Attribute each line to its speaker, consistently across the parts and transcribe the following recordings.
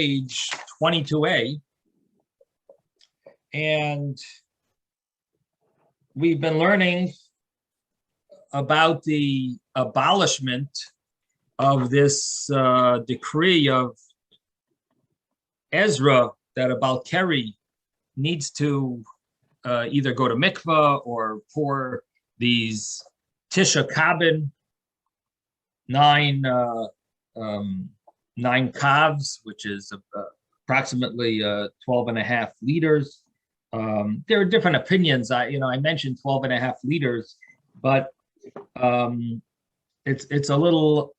Speaker 1: page 22a, and we've been learning about the abolishment of this decree of Ezra that a Balkari needs to either go to mikvah or pour these Tisha Kabin, nine calves, which is approximately 12 and a half liters. There are different opinions. I mentioned 12 and a half liters, but it's a little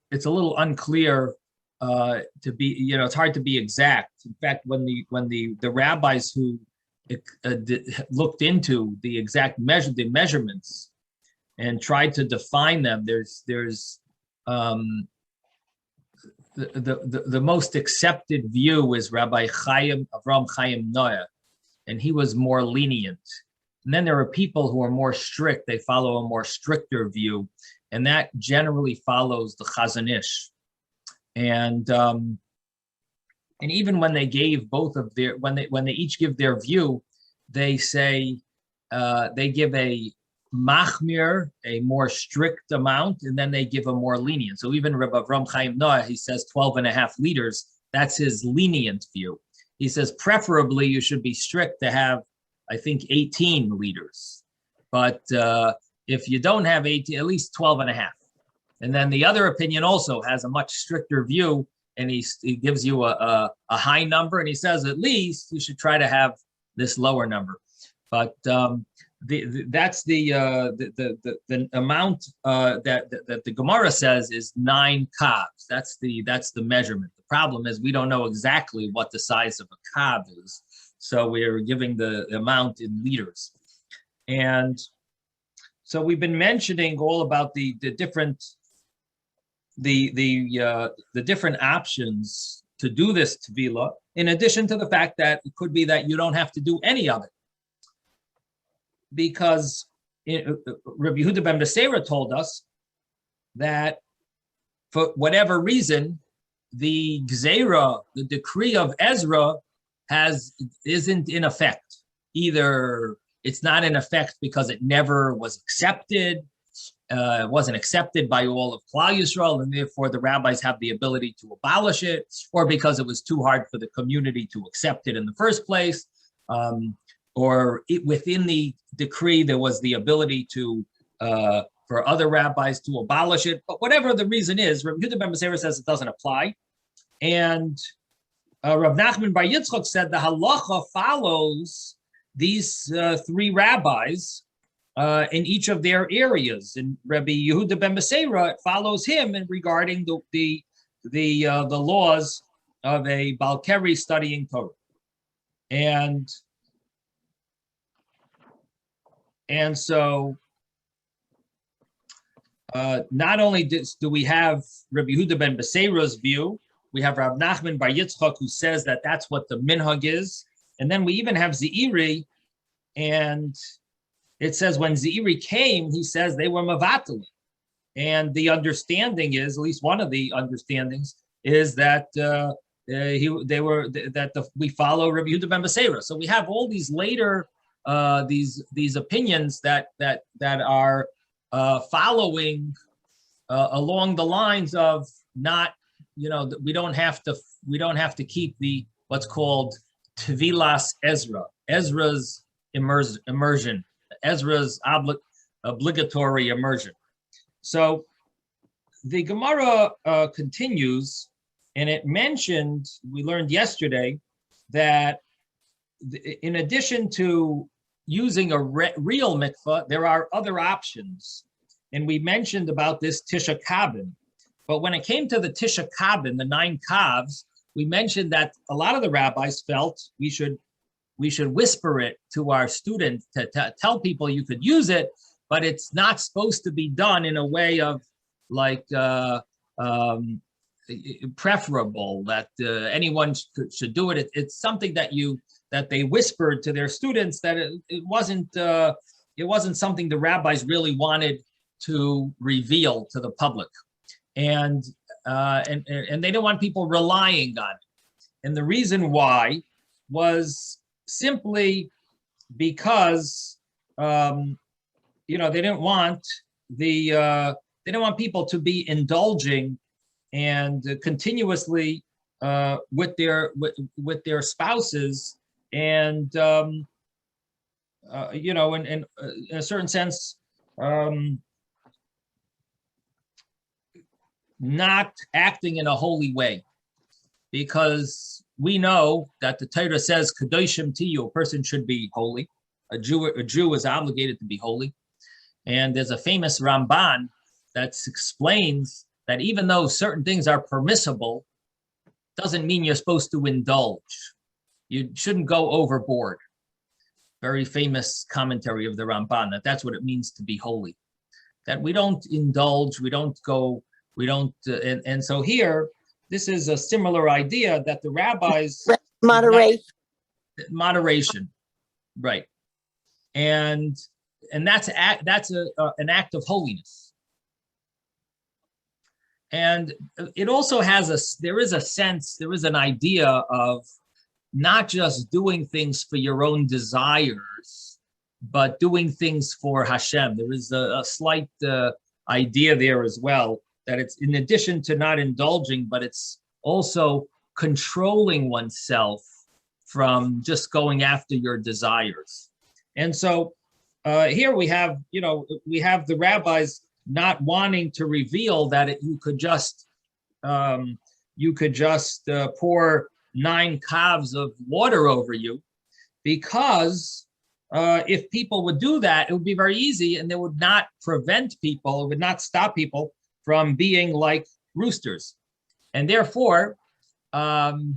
Speaker 1: unclear to be, it's hard to be exact. In fact, when the rabbis who looked into the exact measurements and tried to define them, there's the most accepted view is Rabbi Avram Chaim Noah, and he was more lenient. And then there are people who are more strict. They follow a more stricter view, and that generally follows the Chazon Ish. And even when they gave both of their, when they each give their view, they say they give a machmir, a more strict amount, and then they give a more lenient. So even Rabbi Avram Chaim Noah, he says 12 and a half liters. That's his lenient view. He says preferably you should be strict to have, I think, 18 liters. But if you don't have 18, at least 12 and a half. And then the other opinion also has a much stricter view, and he gives you a high number, and he says at least you should try to have this lower number. But that's the amount that the Gemara says is 9 calves. That's the measurement. The problem is we don't know exactly what the size of a calf is, so we're giving the amount in liters. And so we've been mentioning all about the different different options to do this tevilah, in addition to the fact that it could be that you don't have to do any of it. Because Rabbi Yehuda ben Beseira told us that for whatever reason, the Gzeira, the decree of Ezra, isn't in effect. Either it's not in effect because it never was accepted, it wasn't accepted by all of Klal Yisrael, and therefore the rabbis have the ability to abolish it, or because it was too hard for the community to accept it in the first place. Or within the decree, there was the ability to for other rabbis to abolish it. But whatever the reason is, Rabbi Yehuda ben Beseira says it doesn't apply. And Rav Nachman Bar Yitzchak said the halacha follows these 3 rabbis in each of their areas. And Rabbi Yehuda ben Beseira follows him in regarding the laws of a Balkari studying Torah. And so not only do we have Rabbi Yehuda ben Beseira's view, we have Rav Nachman Bar Yitzchak who says that that's what the minhag is. And then we even have Zeiri, and it says when Zeiri came, he says they were mavatali. And the understanding is, at least one of the understandings, is that we follow Rabbi Yehuda ben Beseira. So we have all these later these opinions that are following along the lines of not, we don't have to keep the what's called Tevilas Ezra, Ezra's immersion, Ezra's obligatory immersion. So the Gemara continues, and it mentioned, we learned yesterday that in addition to using a real mikvah, there are other options. And we mentioned about this Tisha Kabin. But when it came to the Tisha Kabin, the 9 calves, we mentioned that a lot of the rabbis felt we should whisper it to our students to tell people you could use it, but it's not supposed to be done in a way of like preferable that anyone should do it. It's something that they whispered to their students, that it wasn't something the rabbis really wanted to reveal to the public, and they don't want people relying on it. And the reason why was simply because they didn't want people to be indulging and continuously with their spouses, and in a certain sense, not acting in a holy way, because we know that the Torah says kadoshim tiyu, a person should be holy. A Jew is obligated to be holy. And there's a famous Ramban that explains that even though certain things are permissible, doesn't mean you're supposed to indulge. You shouldn't go overboard. Very famous commentary of the Ramban, that's what it means to be holy. That we don't indulge, and so here, this is a similar idea that the rabbis moderation, right? And that's an act of holiness. And it also there is an idea of not just doing things for your own desires, but doing things for Hashem. There is a slight idea there as well, that it's in addition to not indulging, but it's also controlling oneself from just going after your desires. And so here we have the rabbis not wanting to reveal that you could just pour 9 calves of water over you, because if people would do that, it would be very easy, and it would not stop people from being like roosters. And therefore, they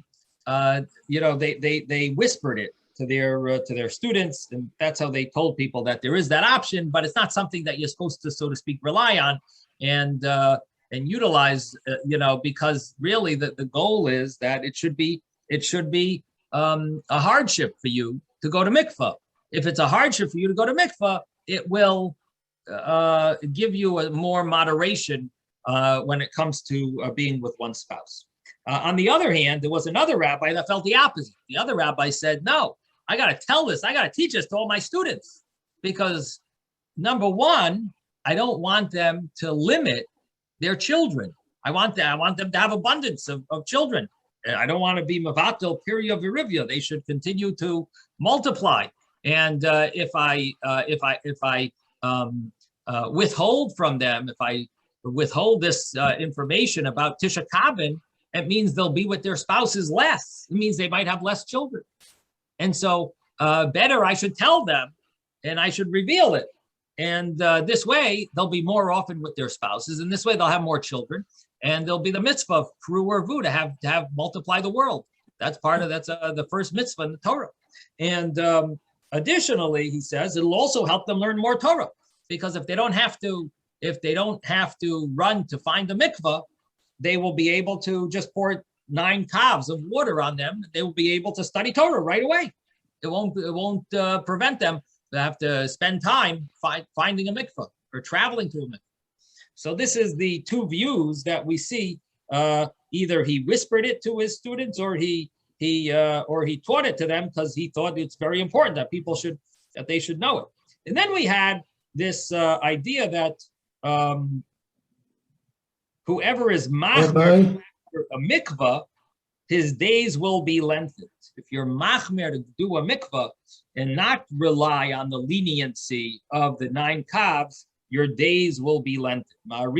Speaker 1: whispered it to their students, and that's how they told people that there is that option, but it's not something that you're supposed to, so to speak, rely on and utilize, because really the goal is that it should be a hardship for you to go to mikvah. If it's a hardship for you to go to mikvah, it will give you a more moderation when it comes to being with one spouse. On the other hand, there was another rabbi that felt the opposite. The other rabbi said, no, I got to tell this, I got to teach this to all my students, because number one, I don't want them to limit their children. I want them to have abundance of children. I don't want to be mavatel period virivia. They should continue to multiply. And if I withhold from them, if I withhold this information about Tisha Kabin, it means they'll be with their spouses less. It means they might have less children. And so better I should tell them, and I should reveal it. And this way, they'll be more often with their spouses. And this way, they'll have more children. And there'll be the mitzvah of Kru or Vu to have multiply the world. That's the first mitzvah in the Torah. And additionally, he says, it'll also help them learn more Torah. Because if they don't have to run to find the mikvah, they will be able to just pour 9 calves of water on them. They will be able to study Torah right away. It won't prevent them to have to spend time finding a mikvah or traveling to a mikvah. So this is the two views that we see. Either he whispered it to his students, or he taught it to them because he thought it's very important that they should know it. And then we had this idea that whoever is machmer a mikvah, his days will be lengthened. If you're machmer to do a mikvah and not rely on the leniency of the 9 calves, your days will be lengthened. So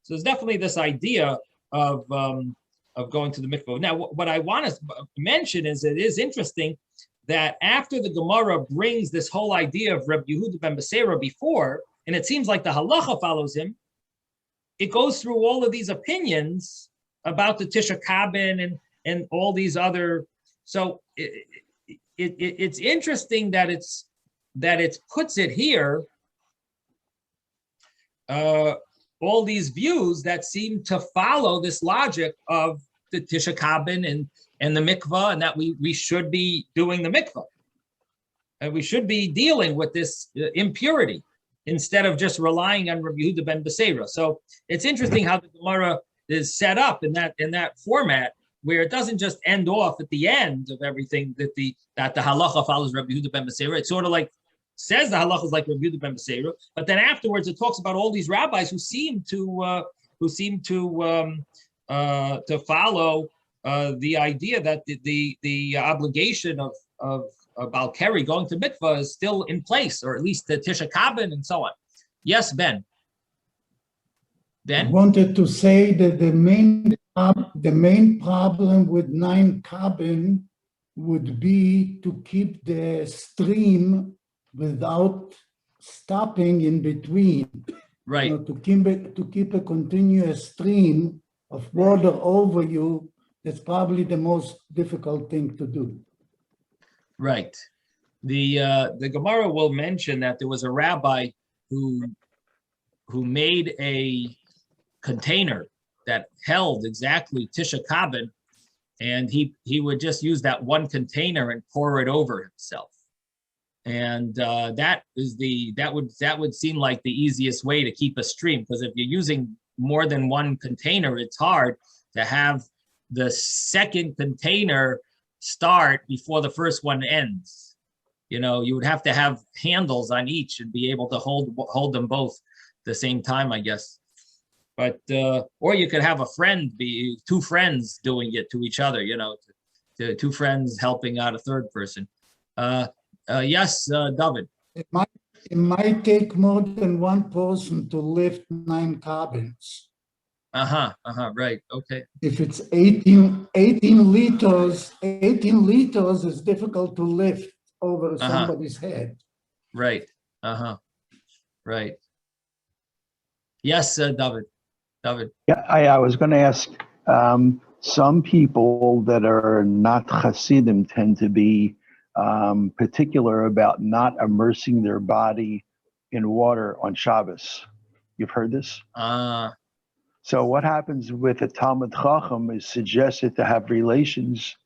Speaker 1: there's definitely this idea of going to the mikvah. Now, what I want to mention is it is interesting that after the Gemara brings this whole idea of Reb Yehuda ben Beseira before, and it seems like the halacha follows him, it goes through all of these opinions about the Tisha Kabin and all these other. So it's interesting that it puts it here. All these views that seem to follow this logic of the Tisha Kabin and the mikvah, and that we should be doing the mikvah, and we should be dealing with this impurity instead of just relying on Rabbi Yehuda ben Beseira. So it's interesting how the Gemara is set up in that format, where it doesn't just end off at the end of everything that the halacha follows Rabbi Yehuda ben Beseira. It sort of like says the halacha is like Rabbi Yehuda ben Beseira, but then afterwards it talks about all these rabbis who seem to follow the idea that the obligation of Baal Keri going to mikvah is still in place, or at least the Tisha Kabin and so on. Yes, Ben.
Speaker 2: I wanted to say that the main problem with 9 kabin would be to keep the stream without stopping in between.
Speaker 1: Right.
Speaker 2: To keep a continuous stream of water over you, that's probably the most difficult thing to do.
Speaker 1: Right. The Gemara will mention that there was a rabbi who made a container that held exactly Tisha Kabin, and he would just use that one container and pour it over himself. And that would seem like the easiest way to keep a stream, because if you're using more than one container, it's hard to have the second container start before the first one ends. You know, you would have to have handles on each and be able to hold them both at the same time, I guess. But or you could have two friends doing it to each other, you know, two friends helping out a third person. Yes, David.
Speaker 2: It might take more than one person to lift 9 kabins.
Speaker 1: Right. Okay.
Speaker 2: If it's 18 liters, 18 liters is difficult to lift over somebody's head.
Speaker 1: Right. Right. Yes, David.
Speaker 3: Yeah, I was going to ask, some people that are not Hasidim tend to be particular about not immersing their body in water on Shabbos. You've heard this? So what happens with a Talmud Chacham is suggested to have relations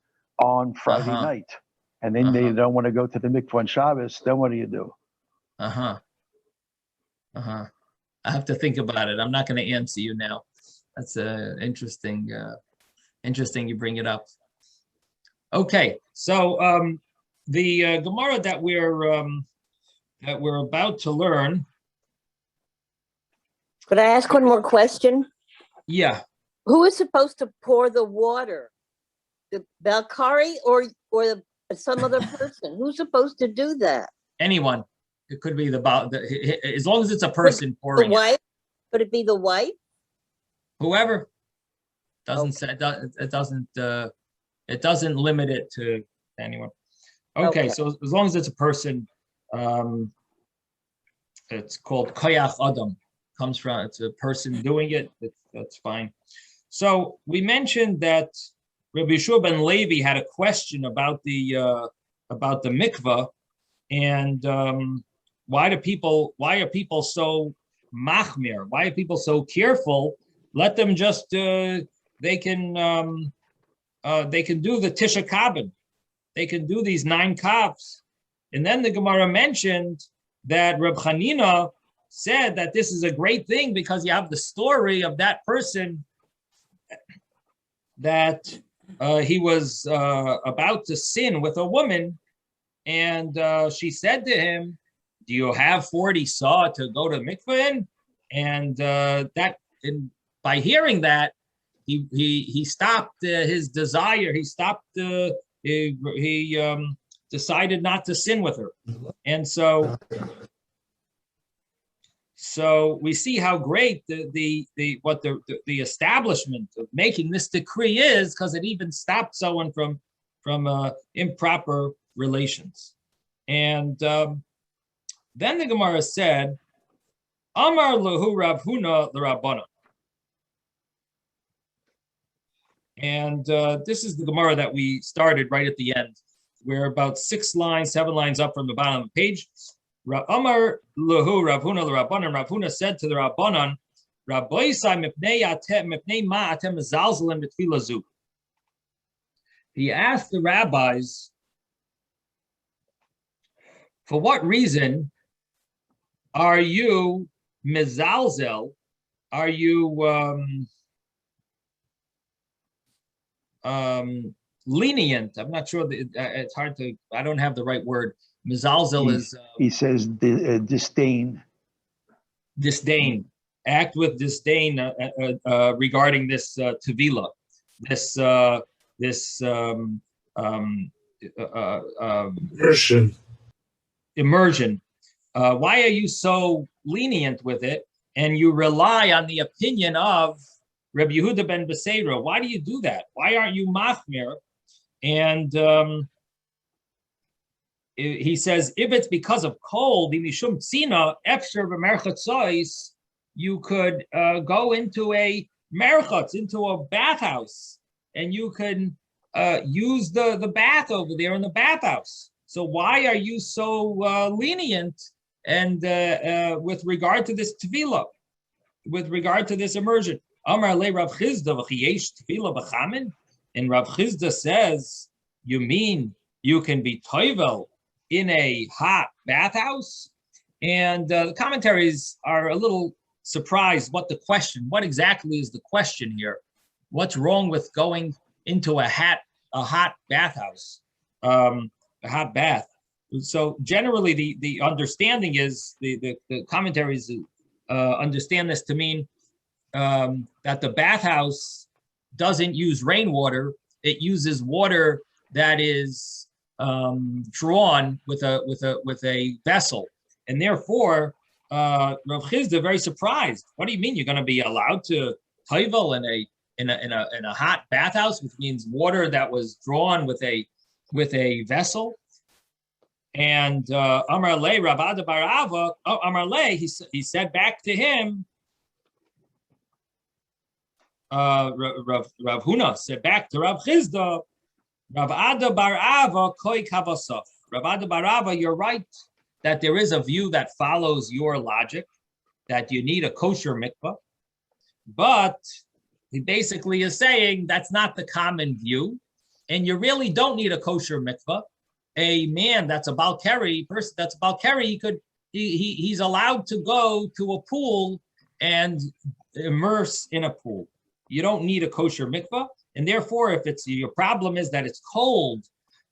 Speaker 3: on Friday night, and then they don't want to go to the mikvah on Shabbos. Then what do you do?
Speaker 1: I have to think about it. I'm not going to answer you now. That's interesting. Interesting you bring it up. Okay, so the Gemara that we're about to learn.
Speaker 4: Could I ask one more question?
Speaker 1: Yeah.
Speaker 4: Who is supposed to pour the water? The Balkari or some other person? Who's supposed to do that?
Speaker 1: Anyone. It could be as long as it's a person pouring.
Speaker 4: The wife? Could it be the wife?
Speaker 1: Whoever. Doesn't say it doesn't limit it to anyone. Okay, so as long as it's a person, it's called koyach adam. Comes from, it's a person doing it. That's fine. So we mentioned that Rabbi Yeshua ben Levi had a question about the mikvah, and why are people so machmir? Why are people so careful? Let them just they can do the Tisha Kabin. They can do these 9 kavs. And then the Gemara mentioned that Reb Chanina said that this is a great thing because you have the story of that person that he was about to sin with a woman, and she said to him, "Do you have 40 saw to go to mikveh in?" And by hearing that, he stopped his desire. He stopped. He decided not to sin with her, and so we see how great the establishment of making this decree is, because it even stopped someone from improper relations. And then the Gemara said, "Amar lahu Rav Huna l'Rabbanan." And this is the Gemara that we started right at the end. We're about 7 lines up from the bottom of the page. Amar lahu Rav Huna l'Rabbanan. Rav Huna said to the Rabbanan, "Rabboisai mipnei ma atem mezalzelim b'tfilah zu." He asked the rabbis, for what reason are you mezalzel? Are you lenient. I'm not sure that it's hard to. I don't have the right word. Mizalzel is
Speaker 3: He says disdain.
Speaker 1: disdain. Act with disdain regarding this tevila, this immersion. Why are you so lenient with it? And you rely on the opinion of Rabbi Yehuda ben Beseira. Why do you do that? Why aren't you machmir? And he says, if it's because of cold, you could go into a merchatz, into a bathhouse, and you can use the bath over there in the bathhouse. So why are you so lenient and with regard to this tefillah, with regard to this immersion? Amar le Rav Chizda v'chiyesh tefillah b'chamin, and Rav Chizda says, you mean you can be toivel in a hot bathhouse? And the commentaries are a little surprised what exactly is the question here? What's wrong with going into a hot bathhouse, a hot bath? So generally the understanding is, the commentaries understand this to mean that the bathhouse doesn't use rainwater. It uses water that is drawn with a vessel, and therefore Rav Chizda very surprised. What do you mean you're going to be allowed to toivel in a hot bathhouse, which means water that was drawn with a vessel? And Amar le Rav Ada bar Ava, Amar le, he said back to him, Rav Huna said back to Rav Chizda, Rav Ada bar Ava koi kavasaf. Rav Ada bar Ava, you're right that there is a view that follows your logic, that you need a kosher mikvah, but he basically is saying that's not the common view, and you really don't need a kosher mikvah. A man that's a balkari, person that's a balkari, he's allowed to go to a pool and immerse in a pool. You don't need a kosher mikvah, and therefore, if it's your problem is that it's cold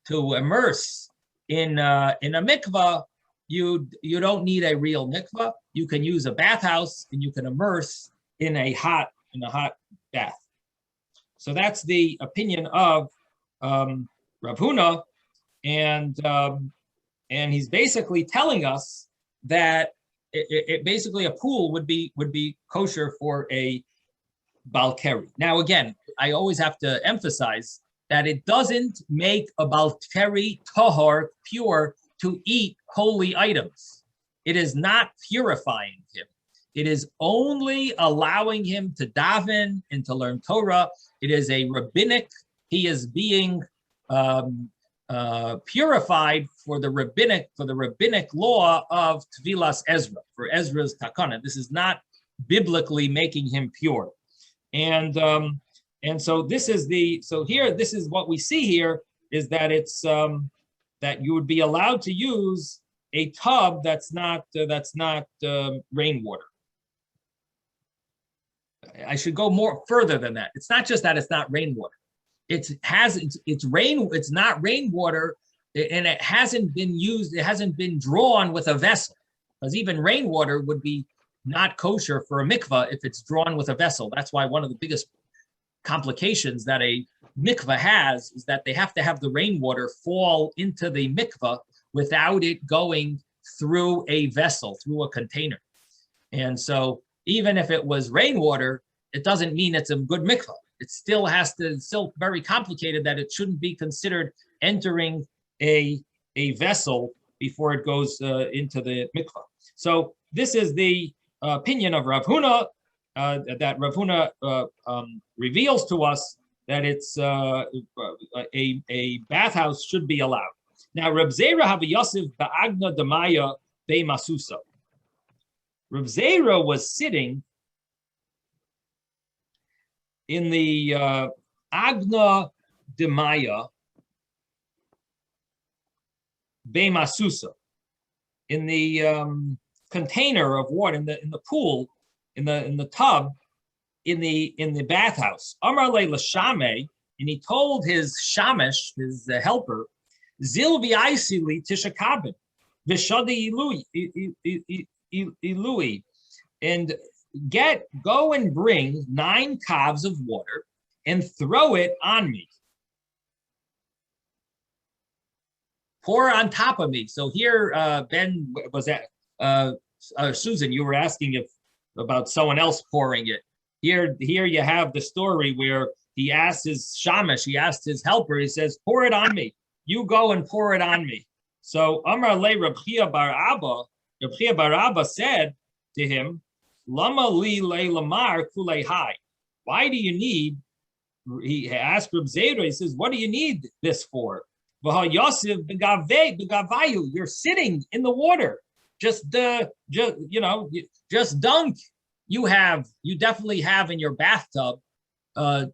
Speaker 1: to immerse in a mikvah, you don't need a real mikvah. You can use a bathhouse and you can immerse in a hot bath. So that's the opinion of Rav Huna, and he's basically telling us that it basically a pool would be kosher for a balkari. Now again, I always have to emphasize that it doesn't make a balkari tahor pure to eat holy items. It is not purifying him. It is only allowing him to daven and to learn Torah. It is a rabbinic. He is being purified for the rabbinic law of Tevilas Ezra, for Ezra's takana. This is not biblically making him pure. And so this is what we see here is that it's that you would be allowed to use a tub that's not rainwater. I should go more further than that. It's not just that it's not rainwater. It's not rainwater, and it hasn't been used. It hasn't been drawn with a vessel, because even rainwater would be not kosher for a mikvah if it's drawn with a vessel. That's why one of the biggest complications that a mikvah has is that they have to have the rainwater fall into the mikvah without it going through a vessel, through a container. And so even if it was rainwater, it doesn't mean it's a good mikvah. It still still very complicated that it shouldn't be considered entering a vessel before it goes into the mikvah. So this is the opinion of Rav Huna, that Rav Huna reveals to us that it's a bathhouse should be allowed. Now, Reb Zera have Yosef ba'agna demaya be'masusa. Reb Zera was sitting in the agna demaya be'masusa, in the container of water, in the pool, in the tub, in the bathhouse. Amar le l'shame, and he told his shamish, his helper, Zilvi Aisili Tishakabin, Vishadi Ilui, and go and bring 9 calves of water and throw it on me. Pour on top of me. So here, Ben, was that Susan? You were asking about someone else pouring it. Here you have the story where he asked his shamish, he asked his helper. He says, "Pour it on me. You go and pour it on me." So Amar le Reb Chia bar Abba. Reb Chia bar Abba said to him, "Lama li le lamar kulei hai." Why do you need? He asked Reb Zera. He says, "What do you need this for?" Yosef begavayu. You're sitting in the water. Just dunk. You definitely have in your bathtub, 12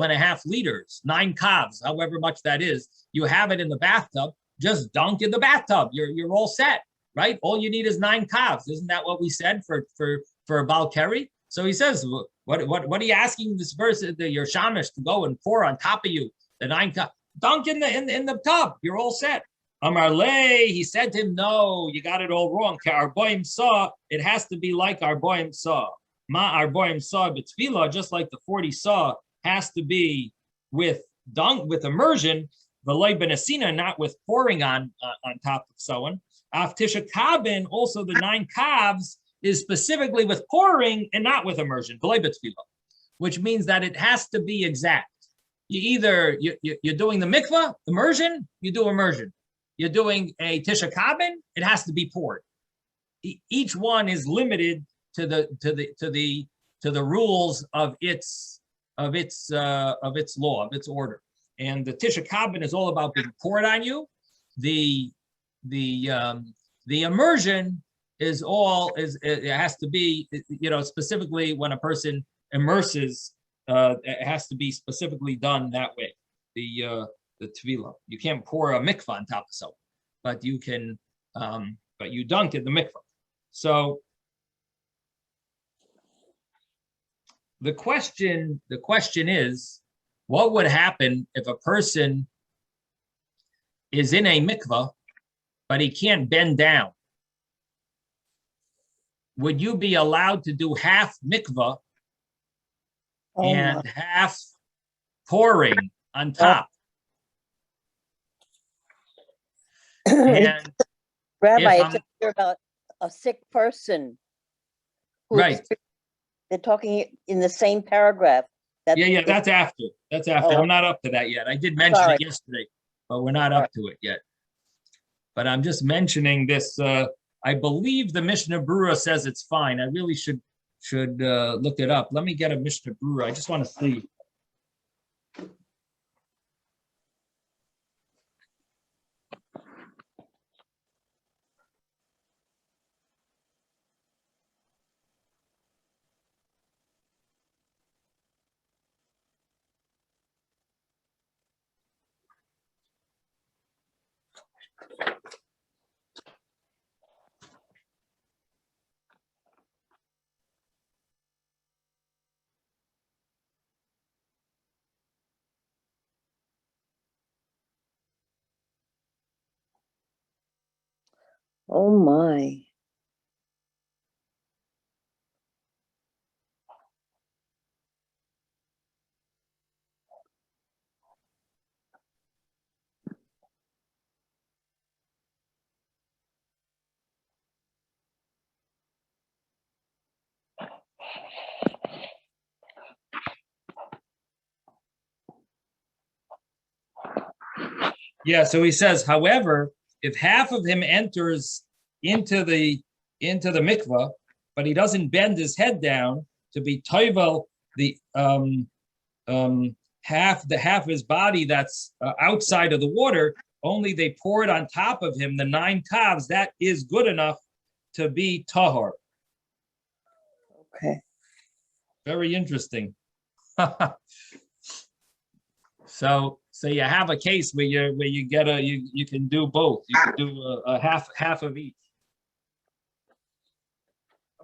Speaker 1: and a half liters, 9 calves, however much that is. You have it in the bathtub. Just dunk in the bathtub. You're all set, right? All you need is 9 calves. Isn't that what we said for Balkari? So he says, what are you asking this verse, your shamish, to go and pour on top of you the 9 calves? Dunk in the tub. You're all set. Amar le, he said to him, "No, you got it all wrong. Arboim saw, it has to be like Arboim saw. Ma Arboim saw b'tefillah, just like the 40 saw has to be with immersion, v'loy benasina, not with pouring on top of someone. Af tisha kabin, also the 9 calves is specifically with pouring and not with immersion, v'loy b'tefillah, which means that it has to be exact. You're doing the mikvah immersion, you do immersion. You're doing a tisha kabin, it has to be poured. Each one is limited to the rules of its law, of its order. And the tisha kabin is all about being poured on you. The immersion it has to be, specifically when a person immerses, it has to be specifically done that way. The tevilah. You can't pour a mikvah on top of someone, but you can, but you dunk in the mikvah. So the question is, what would happen if a person is in a mikvah, but he can't bend down? Would you be allowed to do half mikvah and half pouring on top? And
Speaker 4: Rabbi, it's about a sick person.
Speaker 1: Right.
Speaker 4: They're talking in the same paragraph.
Speaker 1: Yeah, that's after. That's after. I'm not up to that yet. I did mention it yesterday, but we're not up to it yet. But I'm just mentioning this. I believe the Mishnah Berurah says it's fine. I really should look it up. Let me get a Mishnah Berurah. I just want to see.
Speaker 4: Oh my.
Speaker 1: Yeah, so he says, however, if half of him enters into the mikvah, but he doesn't bend his head down to be toivel, the half of his body that's outside of the water, only they pour it on top of him, the 9 calves, that is good enough to be tahor.
Speaker 4: Okay.
Speaker 1: Very interesting. So you have a case where you get you can do both. You can do a half of each.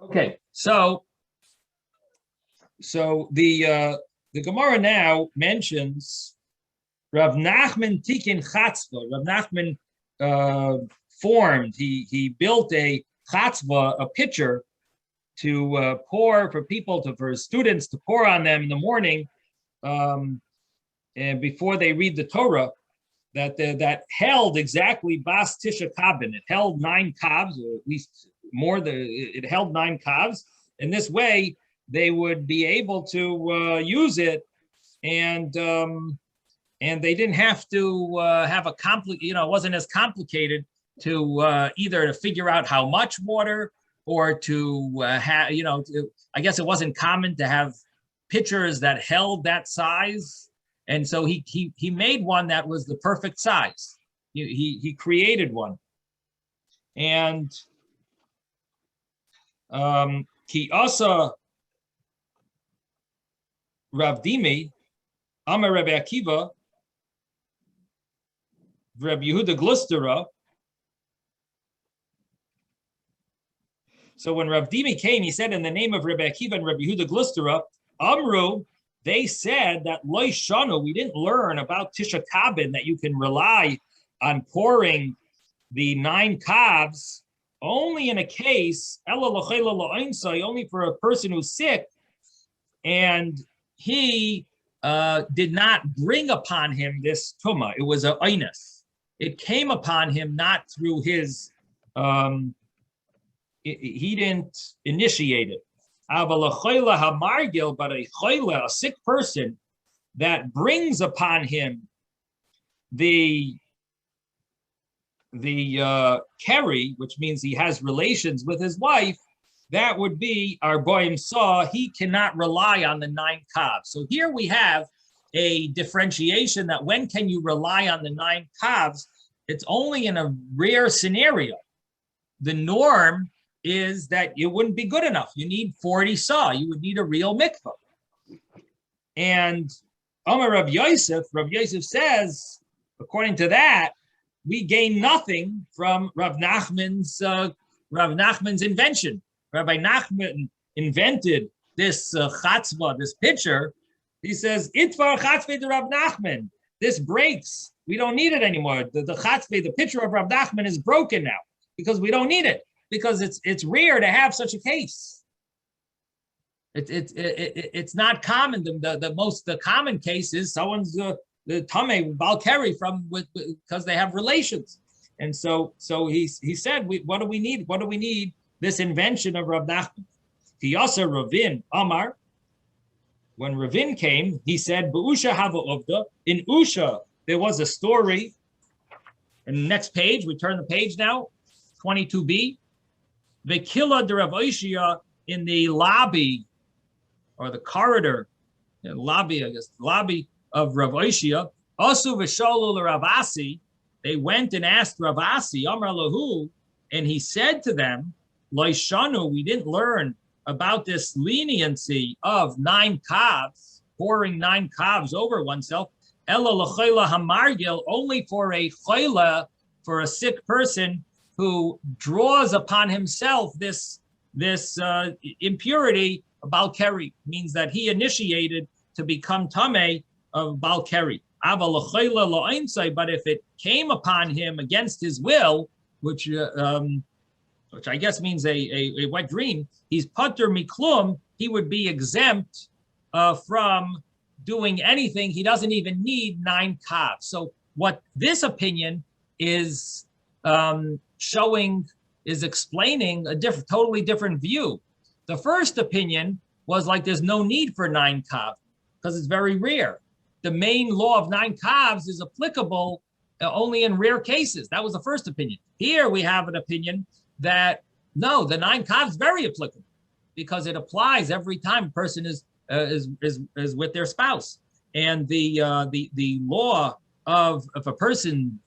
Speaker 1: Okay, so the the Gemara now mentions Rav Nachman Tikin Chatzva. Rav Nachman formed, he built a chatzva, a pitcher, to pour for people, for students to pour on them in the morning, and before they read the Torah, that held exactly Bas Tisha Kabin. It held 9 calves, or at least more. It held 9 calves, and this way they would be able to use it, and they didn't have to have a it wasn't as complicated to either to figure out how much water or to have, I guess it wasn't common to have pitchers that held that size. And so he made one that was the perfect size. He created one. And he also, Rav Dimi, Amar Rabbi Akiva, Rabbi Yehuda Glustera. So when Rav Dimi came, he said in the name of Rabbi Akiva and Rabbi Yehuda Glustera, Amru, they said that Loi Shanu, we didn't learn about Tisha Kabin, that you can rely on pouring the 9 calves only in a case, only for a person who's sick, and he did not bring upon him this tumah. It was a oinus. It came upon him not through his, he didn't initiate it. But a sick person that brings upon him the keri, which means he has relations with his wife, that would be our boyim saw. He cannot rely on the 9 calves. So here we have a differentiation that when can you rely on the 9 calves? It's only in a rare scenario. The norm is that it wouldn't be good enough. You need 40 saw. You would need a real mikvah. And Amar Rav Yosef says, according to that, we gain nothing from Rav Nachman's invention. Rabbi Nachman invented this chatzva, this pitcher. He says, "Itvar chatzve de Rav Nachman." This breaks. We don't need it anymore. The chatzve, the pitcher of Rav Nachman, is broken now because we don't need it, because it's rare to have such a case. It's not common. The common case is someone's the tamei balkeri because they have relations, and so he said, what do we need? What do we need? This invention of Rav Nachman. He also Ravin Amar. When Ravin came, he said, "Be'usha hava uvda." In Usha, there was a story. And the next page, we turn the page now, 22b. The killer de Rav Oishia in the lobby or the corridor, lobby of Rav Oishia. Also v'shalu Rav Asi. They went and asked Rav Asi, Amar lahu, and he said to them, Loishanu, we didn't learn about this leniency of 9 calves, pouring 9 calves over oneself. Ella l'chayla hamargil, only for a chayla, for a sick person who draws upon himself this impurity of balkeri, means that he initiated to become tamei of balkeri. But if it came upon him against his will, which I guess means a wet dream, he's patur miklum, he would be exempt from doing anything. He doesn't even need 9 calves. So what this opinion is explaining a totally different view. The first opinion was like there's no need for 9 calves because it's very rare. The main law of 9 calves is applicable only in rare cases. That was the first opinion. Here we have an opinion that no, the 9 calves is very applicable because it applies every time a person is with their spouse. And the law of if a person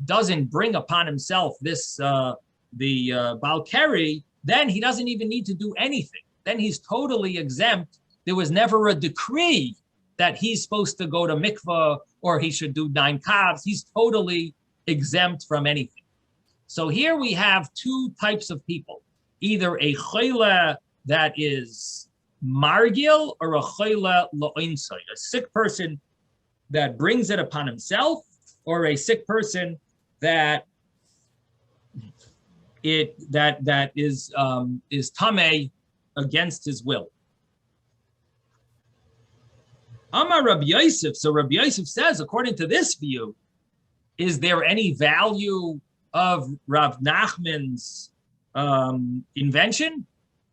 Speaker 1: doesn't bring upon himself this the balkeri, then he doesn't even need to do anything. Then he's totally exempt. There was never a decree that he's supposed to go to mikvah or he should do 9 calves. He's totally exempt from anything. So here we have 2 types of people, either a chayla that is margil or a choila lo'insai, a sick person that brings it upon himself, or a sick person that is tameh against his will. Amar Rabbi Yosef. So Rabbi Yosef says, according to this view, is there any value of Rav Nachman's invention,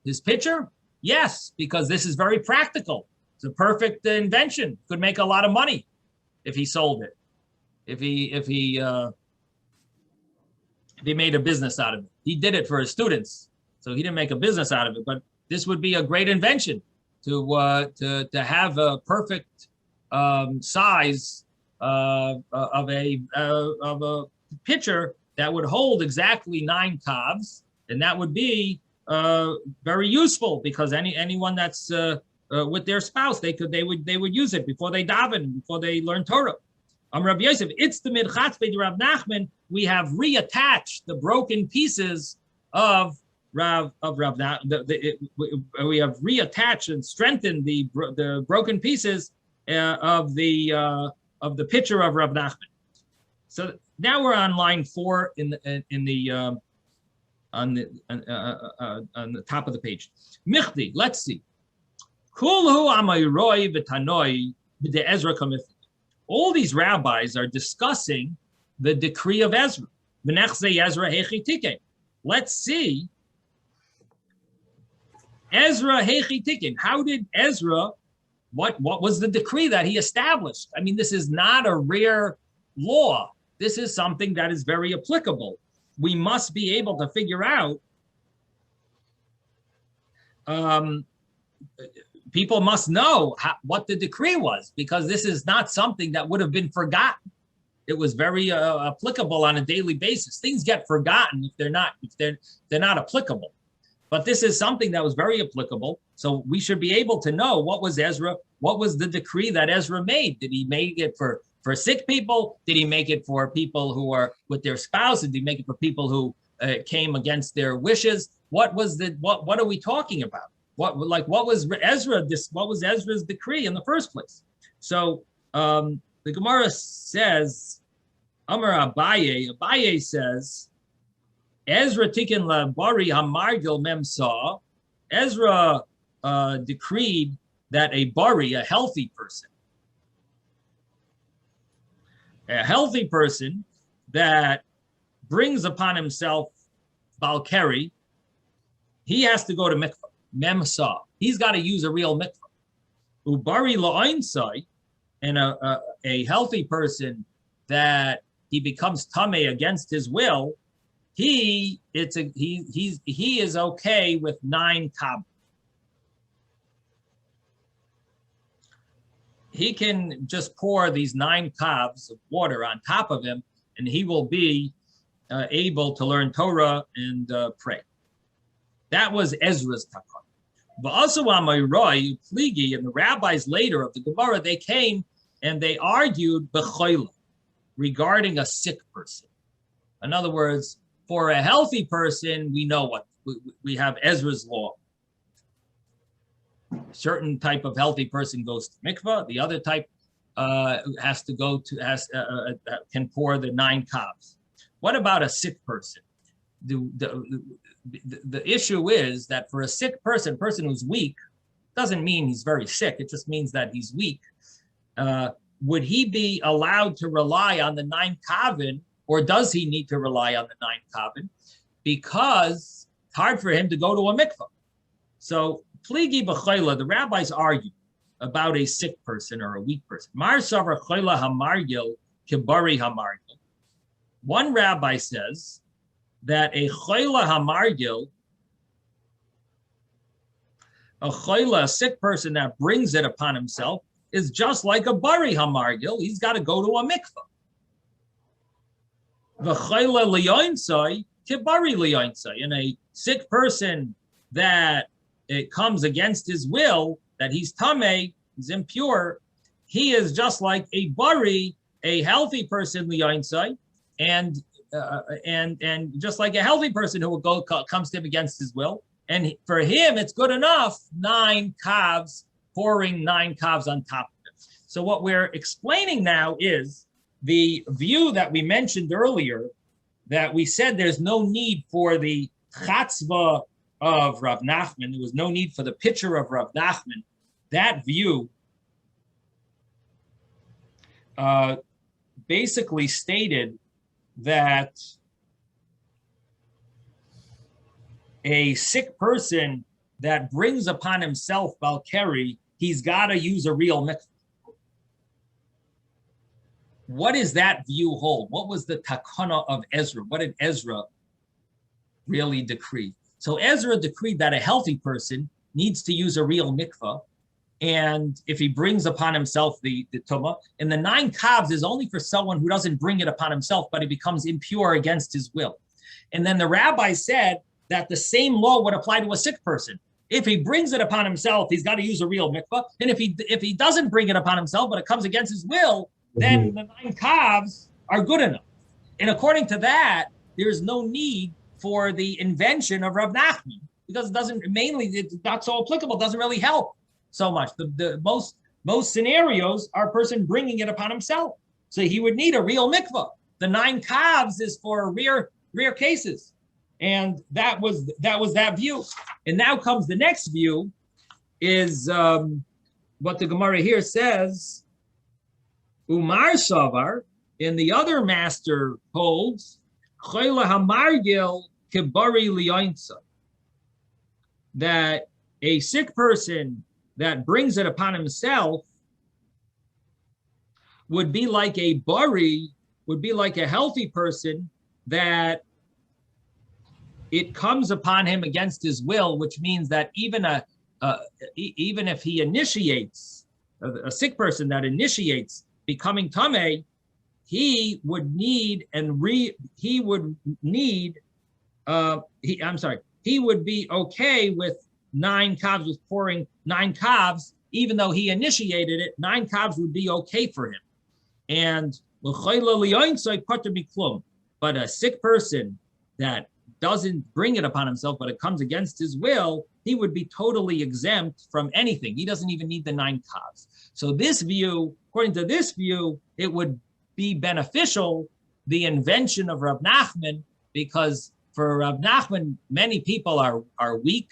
Speaker 1: his pitcher? Yes, because this is very practical. It's a perfect invention. Could make a lot of money if he sold it. If he made a business out of it. He did it for his students, so he didn't make a business out of it. But this would be a great invention to have a perfect size of a pitcher that would hold exactly 9 calves, and that would be very useful because anyone that's with their spouse, they would use it before they daven, before they learn Torah. Rabbi Yosef, it's the midchatz bei Rav Nachman. We have reattached the broken pieces of Rav Nachman. We have reattached and strengthened the broken pieces of the pitcher of Rav Nachman. So now we're on line 4 on the top of the page. Michdi, let's see. Kulhu amayroi v'tanoi b'de Ezra kamith. All these rabbis are discussing the decree of Ezra. Let's see. Ezra Hechitikin. How did Ezra, what was the decree that he established? I mean, this is not a rare law. This is something that is very applicable. We must be able to figure out, people must know what the decree was, because this is not something that would have been forgotten. It was very applicable on a daily basis. Things get forgotten if they're not applicable. But this is something that was very applicable. So we should be able to know what was the decree that Ezra made. Did he make it for sick people? Did he make it for people who are with their spouse? Did he make it for people who came against their wishes? What are we talking about? What was Ezra's decree in the first place? So the Gemara says, Amar Abaye says, Ezra tikin la bari hamargil memsa. Ezra decreed that a bari, a healthy person that brings upon himself balkeri, he has to go to mikvah. Memsa. He's got to use a real mikvah. Ubari la'ainsai, and a healthy person that he becomes tameh against his will, he is okay with 9 kab. He can just pour these 9 kabs of water on top of him, and he will be able to learn Torah and pray. That was Ezra's takon. But also Amayroi, Pligi, and the rabbis later of the Gemara, they came and they argued b'choila regarding a sick person. In other words, for a healthy person, we know what we have Ezra's law. A certain type of healthy person goes to mikvah. The other type has to go to can pour the 9 kabs. What about a sick person? The issue is that for a sick person who's weak, doesn't mean he's very sick. It just means that he's weak. Would he be allowed to rely on the 9 kavin, or does he need to rely on the 9 kavin? Because it's hard for him to go to a mikvah. So, pligi b'chayla, the rabbis argue about a sick person or a weak person. Mar savar chayla hamargil kibari hamargil. One rabbi says that a chayla hamargil, a sick person that brings it upon himself, is just like a bari hamargil. He's got to go to a mikvah. The chayla liyoinsai kibari liyoinsai. And a sick person that it comes against his will, that he's tameh, he's impure, he is just like a bari, a healthy person liyoinsai, and just like a healthy person who will comes to him against his will, And for him, it's good enough, 9 calves, pouring 9 calves on top of it. So what we're explaining now is the view that we mentioned earlier, that we said there's no need for the chatzva of Rav Nachman. There was no need for the picture of Rav Nachman. That view basically stated that a sick person that brings upon himself Balkari, he's got to use a real mikvah. What does that view hold? What was the takana of Ezra? What did Ezra really decree? So Ezra decreed that a healthy person needs to use a real mikvah, and if he brings upon himself the tumah, and the 9 calves is only for someone who doesn't bring it upon himself, but he becomes impure against his will. And then the rabbi said that the same law would apply to a sick person. If he brings it upon himself, he's got to use a real mikvah. And if he doesn't bring it upon himself, but it comes against his will, then the 9 calves are good enough. And according to that, there's no need for the invention of Rav Nachman, because it doesn't, mainly it's not so applicable, doesn't really help so much. The most scenarios are a person bringing it upon himself. So he would need a real mikvah. The 9 calves is for rare cases. And that was that view. And now comes the next view, is what the Gemara here says, Umar Savar, and the other master holds, Chayla Hamargil Kibari Lioinsa, that a sick person that brings it upon himself would be like a bari, would be like a healthy person that it comes upon him against his will, which means that even if he initiates, a sick person that initiates becoming tameh, he would be okay with 9 calves, with pouring 9 calves, even though he initiated it. 9 calves would be okay for him. And but a sick person that doesn't bring it upon himself, but it comes against his will, he would be totally exempt from anything. He doesn't even need the 9 calves. So this view, according to this view, it would be beneficial, the invention of Rav Nachman, because for Rav Nachman, many people are weak,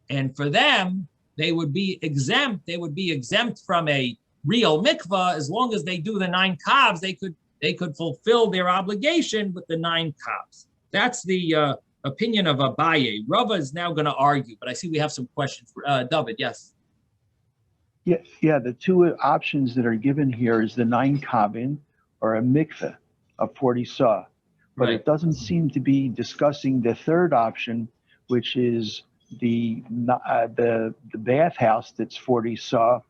Speaker 1: and for them, they would be exempt. They would be exempt from a real mikvah as long as they do the 9 calves. They could fulfill their obligation with the 9 calves. That's the opinion of Abaye. Rava is now going to argue, but I see we have some questions for David. Yes.
Speaker 3: Yeah. The 2 options that are given here is the 9 kavin or a mikveh of 40 saw, but
Speaker 1: Right.
Speaker 3: It doesn't seem to be discussing the 3rd option, which is the bathhouse that's 40 saw.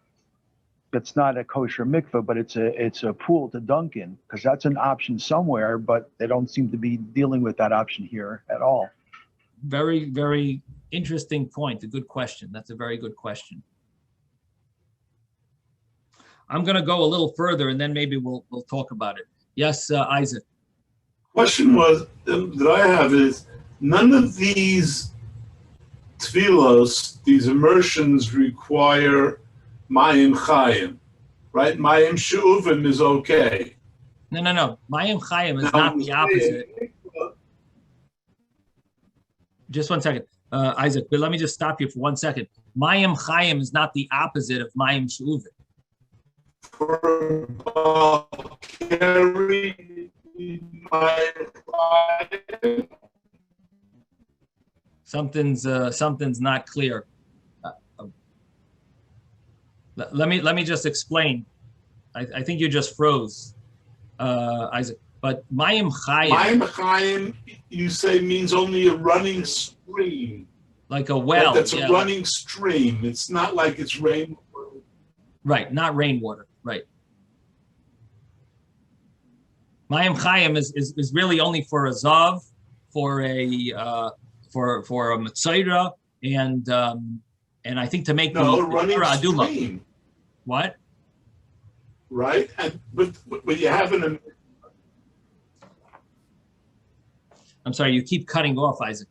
Speaker 3: That's not a kosher mikveh, but it's a pool to dunk in, because that's an option somewhere, but they don't seem to be dealing with that option here at all.
Speaker 1: Very, very interesting point. A good question. That's a very good question. I'm going to go a little further, and then maybe we'll talk about it. Yes, Isaac.
Speaker 5: Question was that I have is, none of these tefillos, these immersions, require Mayim Chayim, right? Mayim She'uvim is okay.
Speaker 1: No. Mayim Chayim is not the opposite. Just 1 second, Isaac, but let me just stop you for 1 second. Mayim Chayim is not the opposite of Mayim She'uvim.
Speaker 5: For Balkari, Mayim Chayim.
Speaker 1: Something's not clear. Let me just explain. I think you just froze, Isaac. But Mayim Chayim.
Speaker 5: Mayim Chayim, you say, means only a running stream.
Speaker 1: Like a well.
Speaker 5: That's a running stream. It's not like it's rainwater.
Speaker 1: Right, not rainwater. Right. Mayim Chayim is really only for a zav, for a Matzayra, and I think to make
Speaker 5: no,
Speaker 1: the
Speaker 5: running
Speaker 1: aduma.
Speaker 5: Stream.
Speaker 1: What?
Speaker 5: Right, but you have an.
Speaker 1: I'm sorry, you keep cutting off, Isaac.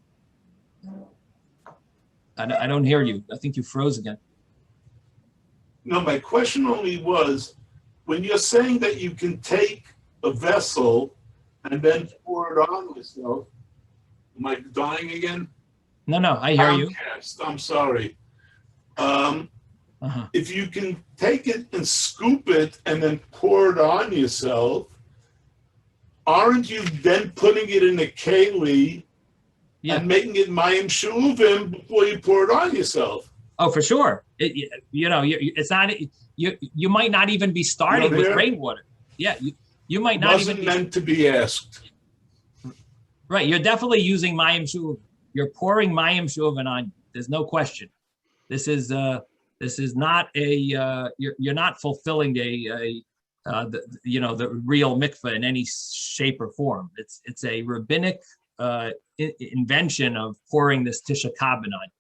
Speaker 1: I don't hear you. I think you froze again.
Speaker 5: No, my question only was, when you're saying that you can take a vessel and then pour it on yourself, am I dying again?
Speaker 1: No, I hear you.
Speaker 5: I'm sorry.
Speaker 1: Uh-huh.
Speaker 5: If you can take it and scoop it and then pour it on yourself, aren't you then putting it in a keli and making it mayim she'uvim before you pour it on yourself?
Speaker 1: Oh, for sure. It's not. You might not even be starting with rainwater. Yeah, you might not
Speaker 5: Wasn't
Speaker 1: even
Speaker 5: meant to be asked.
Speaker 1: Right, you're definitely using mayim she'uvim. You're pouring mayim she'uvim on you. There's no question. This is not a. You're not fulfilling the real mikveh in any shape or form. It's a rabbinic invention of pouring this tisha kabin on.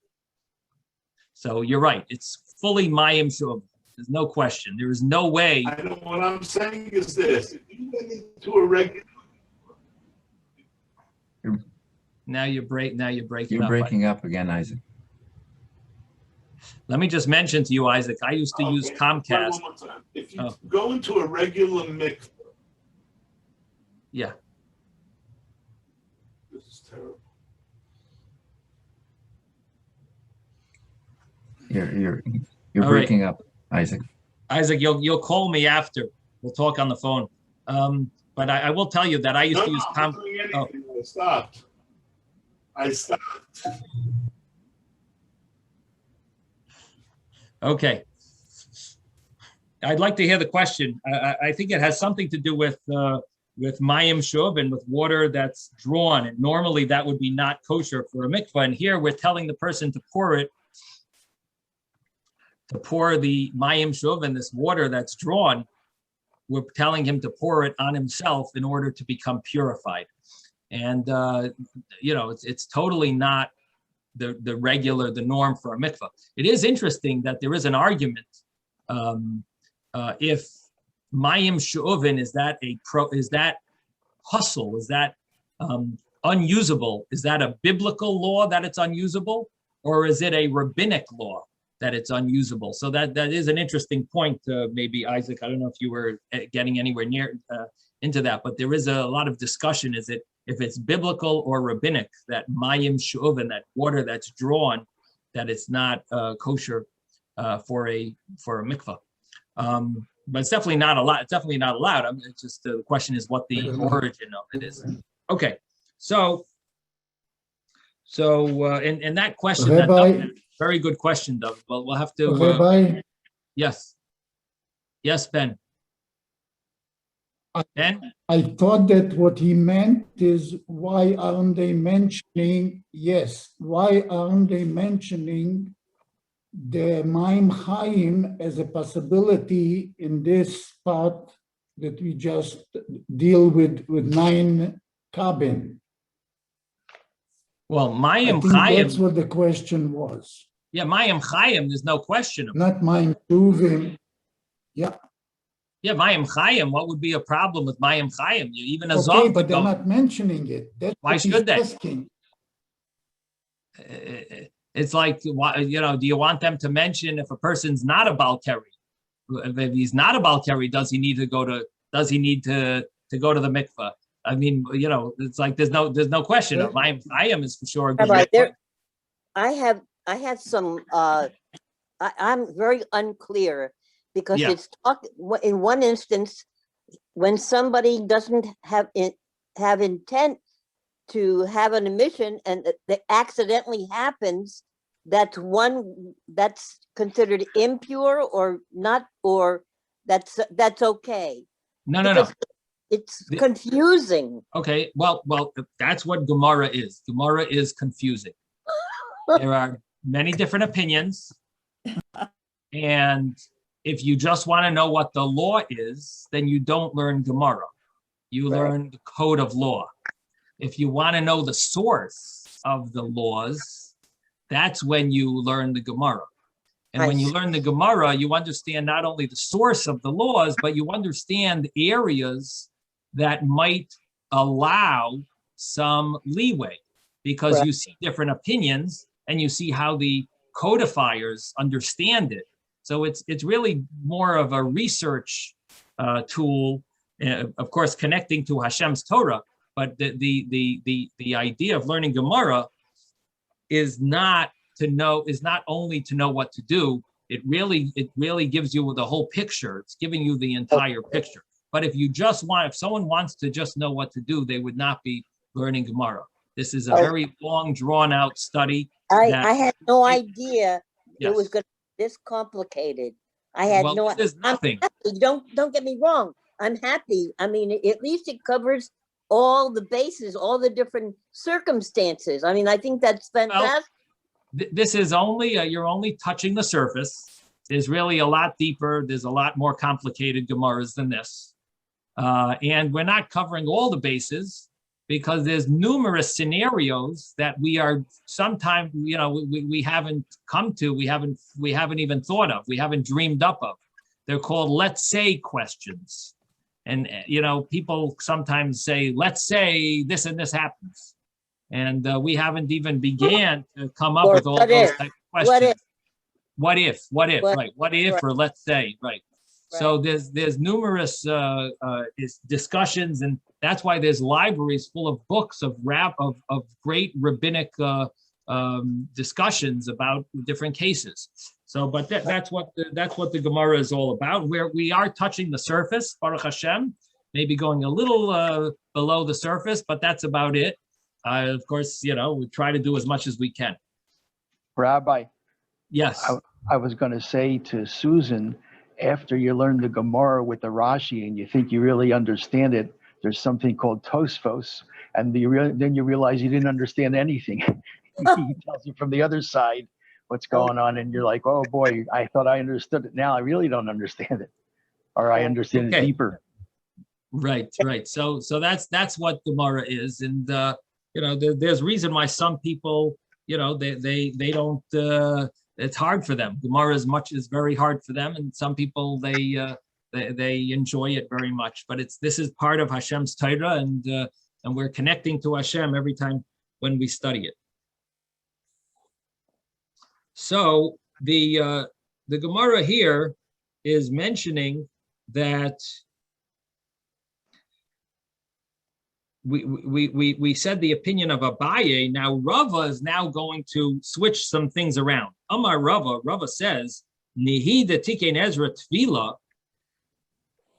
Speaker 1: So you're right. It's fully mayim she'uvim. There's no question. There is no way.
Speaker 5: I know what I'm saying is this: if you went into a regular.
Speaker 1: Now you're breaking.
Speaker 6: You're breaking up again, Isaac.
Speaker 1: Let me just mention to you, Isaac. I used to use Comcast.
Speaker 5: One more time. If you go into a regular mikveh.
Speaker 1: Yeah.
Speaker 5: This is terrible.
Speaker 6: You're breaking up, Isaac.
Speaker 1: Isaac, you'll call me after. We'll talk on the phone. But I will tell you that I used to use Comcast.
Speaker 5: I stopped.
Speaker 1: Okay. I'd like to hear the question. I think it has something to do with mayim she'uvim, with water that's drawn. And normally that would be not kosher for a mikvah. And here we're telling the person to pour the mayim she'uvim, this water that's drawn. We're telling him to pour it on himself in order to become purified. And, it's totally not the norm for a mikvah. It is interesting that there is an argument if mayim she'uvim is that hustle, is that unusable? Is that a biblical law that it's unusable, or is it a rabbinic law that it's unusable? So that is an interesting point. Maybe Isaac, I don't know if you were getting anywhere near into that, but there is a lot of discussion. Is it if it's biblical or rabbinic that mayim she'uvim, that water that's drawn, that it's not kosher for a mikvah? But it's definitely not allowed. It's definitely not allowed. I mean, it's just the question is what the origin of it is. Okay, so in that question,
Speaker 2: Rabbi,
Speaker 1: very good question, Dov. Well, we'll have to.
Speaker 2: Rabbi,
Speaker 1: yes, Ben. Ben.
Speaker 2: I thought that what he meant is why aren't they mentioning? Yes, why aren't they mentioning the Mayim Chaim as a possibility in this part that we just deal with 9 kabin?
Speaker 1: Well, Mayim
Speaker 2: Chaim.
Speaker 1: Chaim.
Speaker 2: That's what the question was.
Speaker 1: Yeah, Mayim Chaim. There's no question of
Speaker 2: not Mayim Shuvim. Yeah.
Speaker 1: Yeah, Mayim Chaim. What would be a problem with Mayim Chaim? Even a
Speaker 2: okay,
Speaker 1: Zov.
Speaker 2: but they're not mentioning it. That's
Speaker 1: why should they?
Speaker 2: Asking.
Speaker 1: It's like, do you want them to mention if a person's not a Balkari? If he's not a Balkari, does he need to go to the mikveh? I mean, it's like there's no question. Mayim Chaim is for sure.
Speaker 4: I have some. I'm very unclear because it's in one instance when somebody doesn't have intent to have an emission and that accidentally happens, that's considered impure or not, or that's okay.
Speaker 1: No.
Speaker 4: It's confusing.
Speaker 1: Okay, well, that's what Gemara is. Gemara is confusing. There are many different opinions, and if you just want to know what the law is, then you don't learn Gemara. You learn the code of law. If you want to know the source of the laws, that's when you learn the Gemara. And when you learn the Gemara, you understand not only the source of the laws, but you understand areas that might allow some leeway because you see different opinions and you see how the codifiers understand it. So it's really more of a research tool, of course, connecting to Hashem's Torah. But the idea of learning Gemara is not only to know what to do. It really gives you the whole picture. It's giving you the entire picture. But if someone wants to just know what to do, they would not be learning Gemara. This is a very long, drawn out study.
Speaker 4: I had no idea
Speaker 1: Yes.
Speaker 4: it was going to be this complicated. I had no idea.
Speaker 1: There's nothing.
Speaker 4: Don't get me wrong. I'm happy. I mean, at least it covers all the bases, all the different circumstances. I mean, I think that's fantastic.
Speaker 1: This is only, you're only touching the surface. There's really a lot deeper. There's a lot more complicated Gemaras than this. And we're not covering all the bases because there's numerous scenarios that we are sometimes, we haven't come to, we haven't even thought of, we haven't dreamed up of. They're called let's say questions. And, people sometimes say, let's say this and this happens. And we haven't even began to come up with all those type of questions. What if, right? What if, or let's say, right? So there's numerous discussions, and that's why there's libraries full of books of great rabbinic discussions about different cases. So, but that's what the Gemara is all about. Where we are touching the surface, Baruch Hashem, maybe going a little below the surface, but that's about it. Of course, we try to do as much as we can.
Speaker 3: Rabbi.
Speaker 1: Yes.
Speaker 3: I was going to say to Susan, after you learn the Gemara with the Rashi and you think you really understand it, there's something called Tosfos, and then you realize you didn't understand anything. He tells you from the other side what's going on, and you're like, oh boy, I thought I understood it. Now I really don't understand it, or I understand it deeper.
Speaker 1: Right. So that's what Gemara is, and there's reason why some people, they don't. It's hard for them. Gemara is very hard for them, and some people they enjoy it very much. But this is part of Hashem's Torah, and we're connecting to Hashem every time when we study it. So the Gemara here is mentioning that we said the opinion of Abaye. Now Rava is now going to switch some things around. Amar Rava says, Nihi de Tikein Ezra Tvila,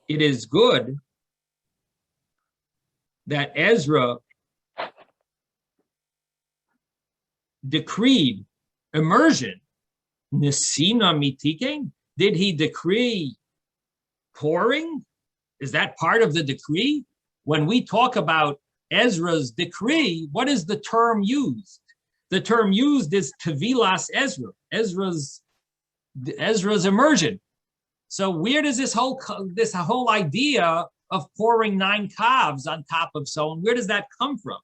Speaker 1: it is good that Ezra decreed immersion. Nesina mitikein, did he decree pouring? Is that part of the decree? When we talk about Ezra's decree, what is the term used? The term used is Tevilas Ezra, Ezra's immersion. So where does this whole idea of pouring 9 calves on top of someone, where does that come from?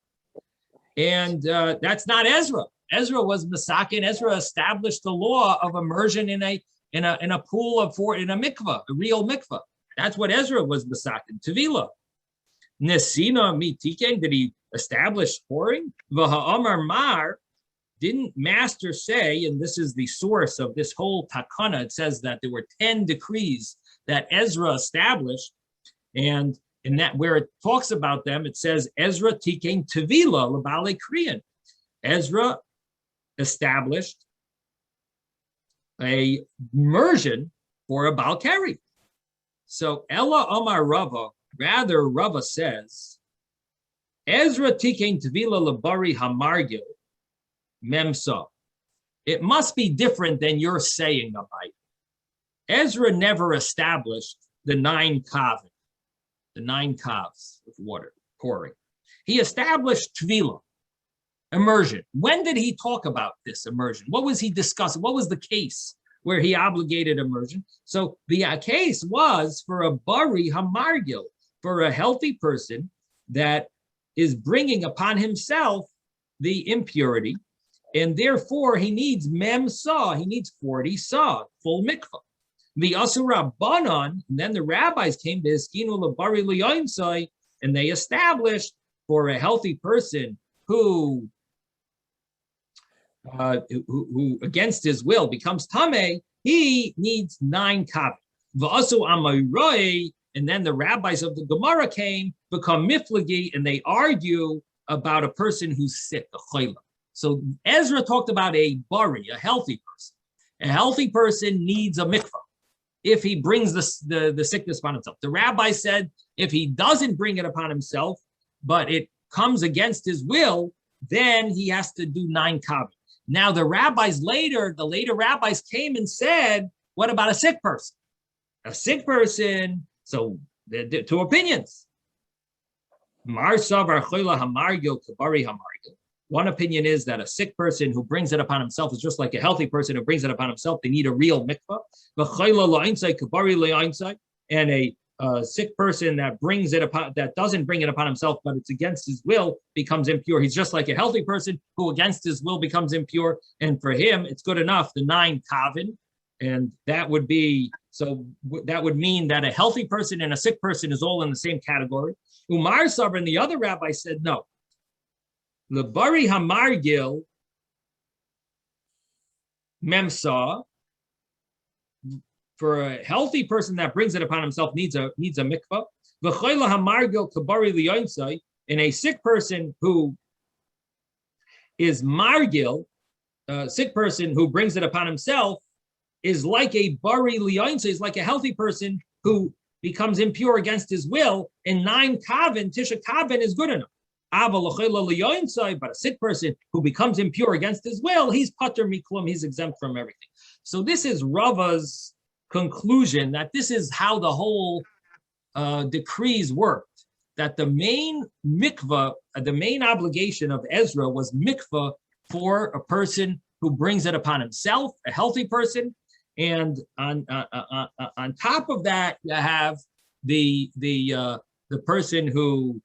Speaker 1: And that's not Ezra. Ezra was Masakin. Ezra established the law of immersion in a pool in a mikvah, a real mikvah. That's what Ezra was Masakin. Tevila. Nesina mitikein, did he establish pouring? V'ha'amar mar, didn't Master say, and this is the source of this whole takana, it says that there were 10 decrees that Ezra established, and in that where it talks about them, it says Ezra tikein tevila l'balei kriyan. Ezra established a immersion for a balkari. So Ella Amar Rava, rather Rava says, Ezra tikein tevila l'bari hamargil memsa. It must be different than you're saying about it. Ezra never established the 9 kavim, the 9 calves of water pouring. He established tvila, immersion. When did he talk about this immersion? What was he discussing? What was the case where he obligated immersion? So the case was for a bari hamargil, for a healthy person that is bringing upon himself the impurity, and therefore he needs mem saw, he needs 40 saw, full mikvah. The asura banan, and then the rabbis came to Iskinu labari liyoimsai, and they established for a healthy person who who against his will becomes tameh, he needs 9 kavod. V'asu amayroy, and then the rabbis of the Gemara came, become miflagi, and they argue about a person who's sick, a chayla. So Ezra talked about a bari, a healthy person. A healthy person needs a mikvah if he brings the sickness upon himself. The rabbi said if he doesn't bring it upon himself, but it comes against his will, then he has to do 9 kavod. Now the later rabbis came and said, what about a sick person? A sick person, so there are 2 opinions. One opinion is that a sick person who brings it upon himself is just like a healthy person who brings it upon himself. They need a real mikvah. And a sick person that brings it upon, that doesn't bring it upon himself, but it's against his will, becomes impure. He's just like a healthy person who against his will becomes impure. And for him, it's good enough, the 9 kavod. And that would be, so that would mean that a healthy person and a sick person is all in the same category. Umar Sabra and the other rabbi said, no. Lebari hamargil memsa, for a healthy person that brings it upon himself needs a mikvah. V'choyla hamargil kabari liyonsai, and a sick person who is margil, a sick person who brings it upon himself, is like a bari liyonsai, is like a healthy person who becomes impure against his will, and 9 kavod, tisha kavod is good enough. But a sick person who becomes impure against his will, he's pater miklum, he's exempt from everything. So this is Rava's conclusion that this is how the whole decrees worked. That the main mikvah, the main obligation of Ezra was mikvah for a person who brings it upon himself, a healthy person, and on top of that, you have the person who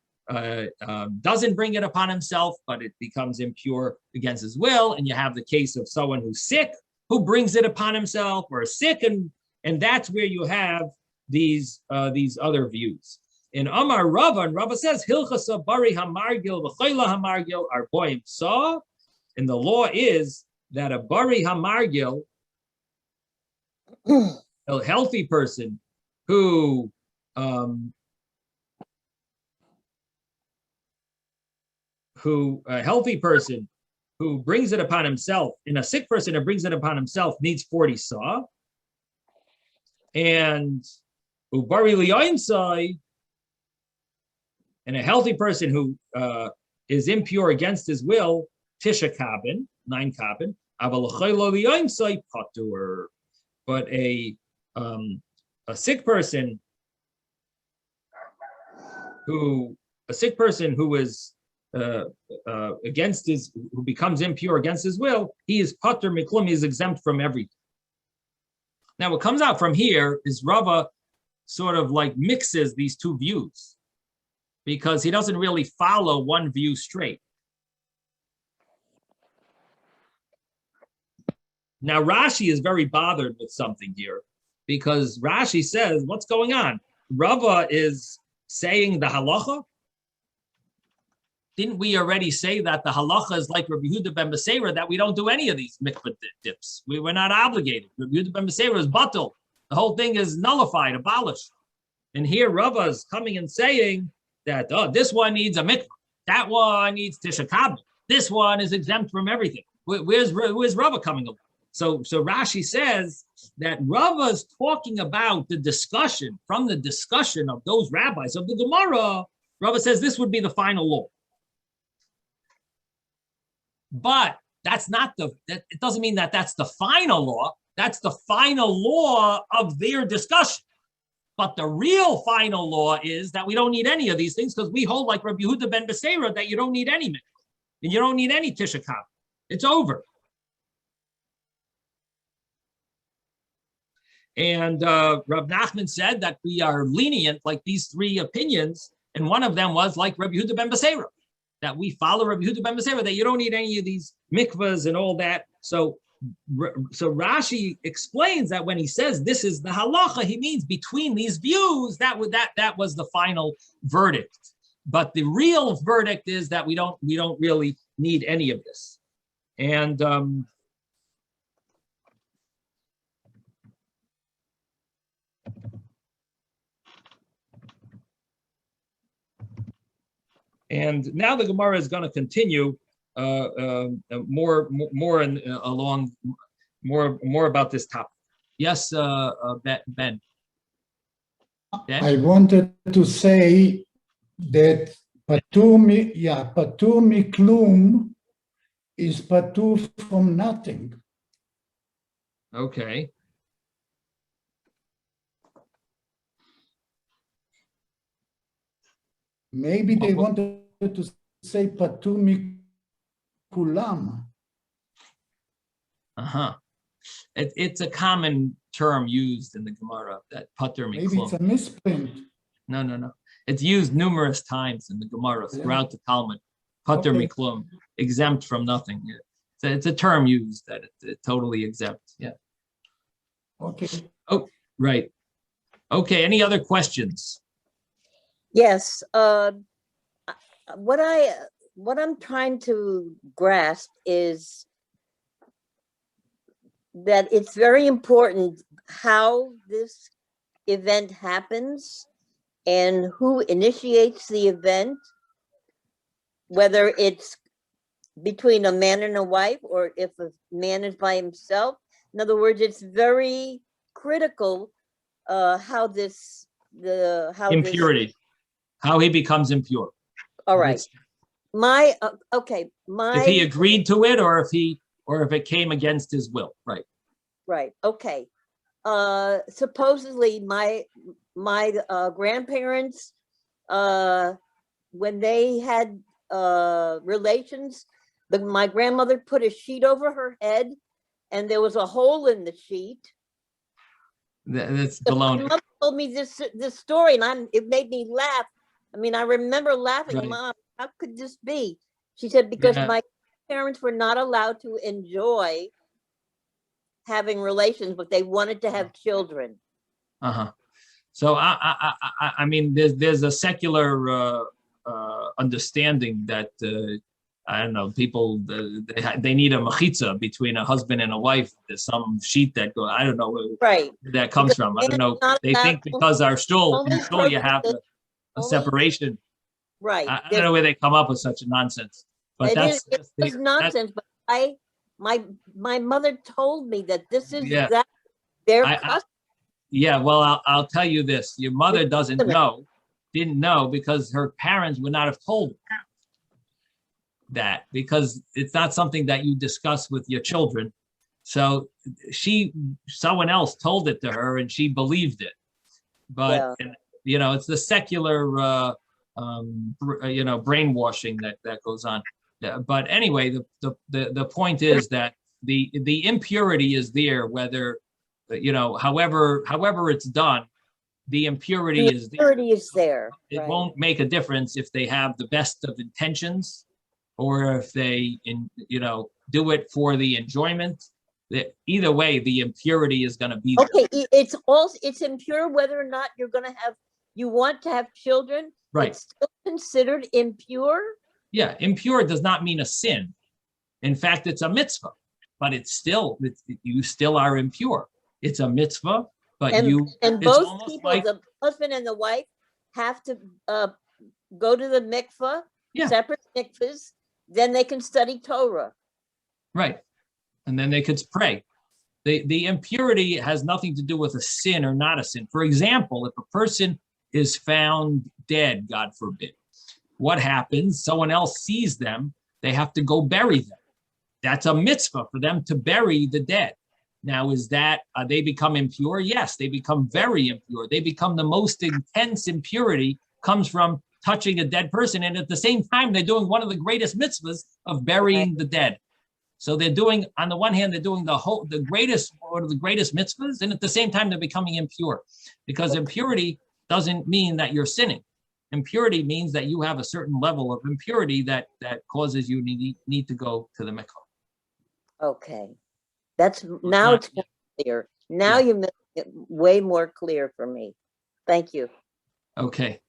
Speaker 1: doesn't bring it upon himself, but it becomes impure against his will. And you have the case of someone who's sick, who brings it upon himself, or sick, and that's where you have these other views. In Amar Rava, and Rava says, Hilchasa bari hamargil v'chayla hamargil arboim saw, and the law is that a bari hamargil, a healthy person who a healthy person who brings it upon himself, and a sick person who brings it upon himself needs 40 saw. And ubari liyansai, and a healthy person who is impure against his will, tisha kavod, 9 kavod. Avalachaylo liyansai patur. But a sick person who is against his, who becomes impure against his will, he is pater miklum, he is exempt from everything. Now, what comes out from here is Rava sort of like mixes these 2 views because he doesn't really follow one view straight. Now, Rashi is very bothered with something here because Rashi says, what's going on? Rava is saying the halacha. Didn't we already say that the halacha is like Rabbi Yehuda ben Beseira, that we don't do any of these mikvah dips? We were not obligated. Rabbi Yehuda ben Beseira is batul. The whole thing is nullified, abolished. And here Rava is coming and saying that, oh, this one needs a mikvah. That one needs tisha kavod. This one is exempt from everything. Where's Rava coming along? So Rashi says that Rava is talking about the discussion, from the discussion of those rabbis of the Gemara. Rava says this would be the final law. But that's not it doesn't mean that that's the final law. That's the final law of their discussion. But the real final law is that we don't need any of these things because we hold like Rabbi Yehuda ben Beseira that you don't need any mikvah and you don't need any tisha kavod. It's over. And Rav Nachman said that we are lenient like these 3 opinions, and one of them was like Rabbi Yehuda ben Beseira, that we follow Rabbi Yehuda ben Beseira, that you don't need any of these mikvahs and all that. So Rashi explains that when he says this is the halacha, he means between these views, that was the final verdict. But the real verdict is that we don't really need any of this. And now the Gemara is going to continue more about this topic. Yes, Ben.
Speaker 2: I wanted to say that patur miklum is patur from nothing.
Speaker 1: Okay.
Speaker 2: Maybe they wanted to say patur mikulam.
Speaker 1: Uh-huh. It's a common term used in the Gemara, that patur miklum.
Speaker 2: Maybe it's a misprint.
Speaker 1: No. It's used numerous times in the Gemara throughout the Talmud. Patur miklum, exempt from nothing. Yeah. So it's a term used that it's totally exempt. Yeah.
Speaker 2: Okay.
Speaker 1: Oh, right. Okay. Any other questions?
Speaker 4: Yes. What I'm trying to grasp is that it's very important how this event happens and who initiates the event, whether it's between a man and a wife or if a man is by himself. In other words, it's very critical how
Speaker 1: impurity, how he becomes impure.
Speaker 4: All right.
Speaker 1: If he agreed to it, or if it came against his will, right?
Speaker 4: Right. Okay. Supposedly, my grandparents, when they had relations, my grandmother put a sheet over her head, and there was a hole in the sheet.
Speaker 1: That's baloney.
Speaker 4: My mother told me this story, and it made me laugh. I mean, I remember laughing, right. Mom, how could this be? She said, because my parents were not allowed to enjoy having relations, but they wanted to have children.
Speaker 1: So I mean, there's a secular understanding that I don't know, people they need a mechitza between a husband and a wife. There's some sheet that goes, I don't know where that comes from. I don't know. They think because our shul you have a separation.
Speaker 4: Right.
Speaker 1: I don't know where they come up with such a nonsense. But
Speaker 4: it's nonsense. But my mother told me that this is their custom.
Speaker 1: Yeah, well, I'll tell you this. Your mother didn't know because her parents would not have told her that, because it's not something that you discuss with your children. So someone else told it to her and she believed it. But, it's the secular, brainwashing that goes on. But anyway, the point is that the impurity is there, whether, however it's done, the impurity is
Speaker 4: there.
Speaker 1: It won't make a difference if they have the best of intentions or if they, do it for the enjoyment. Either way, the impurity is going to be there.
Speaker 4: Okay, it's impure whether or not you want to have children.
Speaker 1: Right.
Speaker 4: It's still considered impure.
Speaker 1: Yeah, impure does not mean a sin. In fact, it's a mitzvah, but you still are impure. It's a mitzvah, but
Speaker 4: both people, the husband and the wife, have to go to the mikveh, separate mikvahs. Then they can study Torah.
Speaker 1: Right, and then they could pray. The impurity has nothing to do with a sin or not a sin. For example, if a person is found dead, God forbid, what happens? Someone else sees them. They have to go bury them. That's a mitzvah for them to bury the dead. Now, is that they become impure? Yes, they become very impure. They become the most intense impurity comes from touching a dead person. And at the same time, they're doing one of the greatest mitzvahs of burying the dead. So they're doing, on the one hand, they're doing one of the greatest mitzvahs. And at the same time, they're becoming impure, because impurity doesn't mean that you're sinning. Impurity means that you have a certain level of impurity that causes you need to go to the mikvah.
Speaker 4: Okay. It's more clear. Now you make it way more clear for me. Thank you.
Speaker 1: Okay.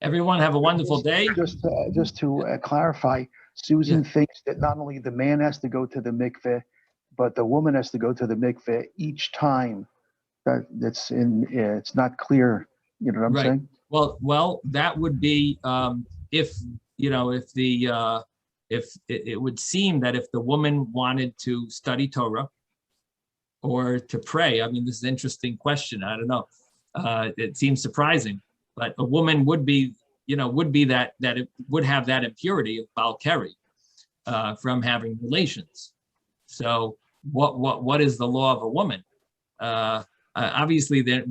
Speaker 1: Everyone have a wonderful day.
Speaker 3: Just to clarify, Susan thinks that not only the man has to go to the mikveh, but the woman has to go to the mikveh each time. It's not clear. You know what I'm saying?
Speaker 1: Well, that would be if it would seem that if the woman wanted to study Torah or to pray. I mean, this is an interesting question. I don't know. It seems surprising, but a woman would be that it would have that impurity of balkeri from having relations. So what is the law of a woman? Obviously they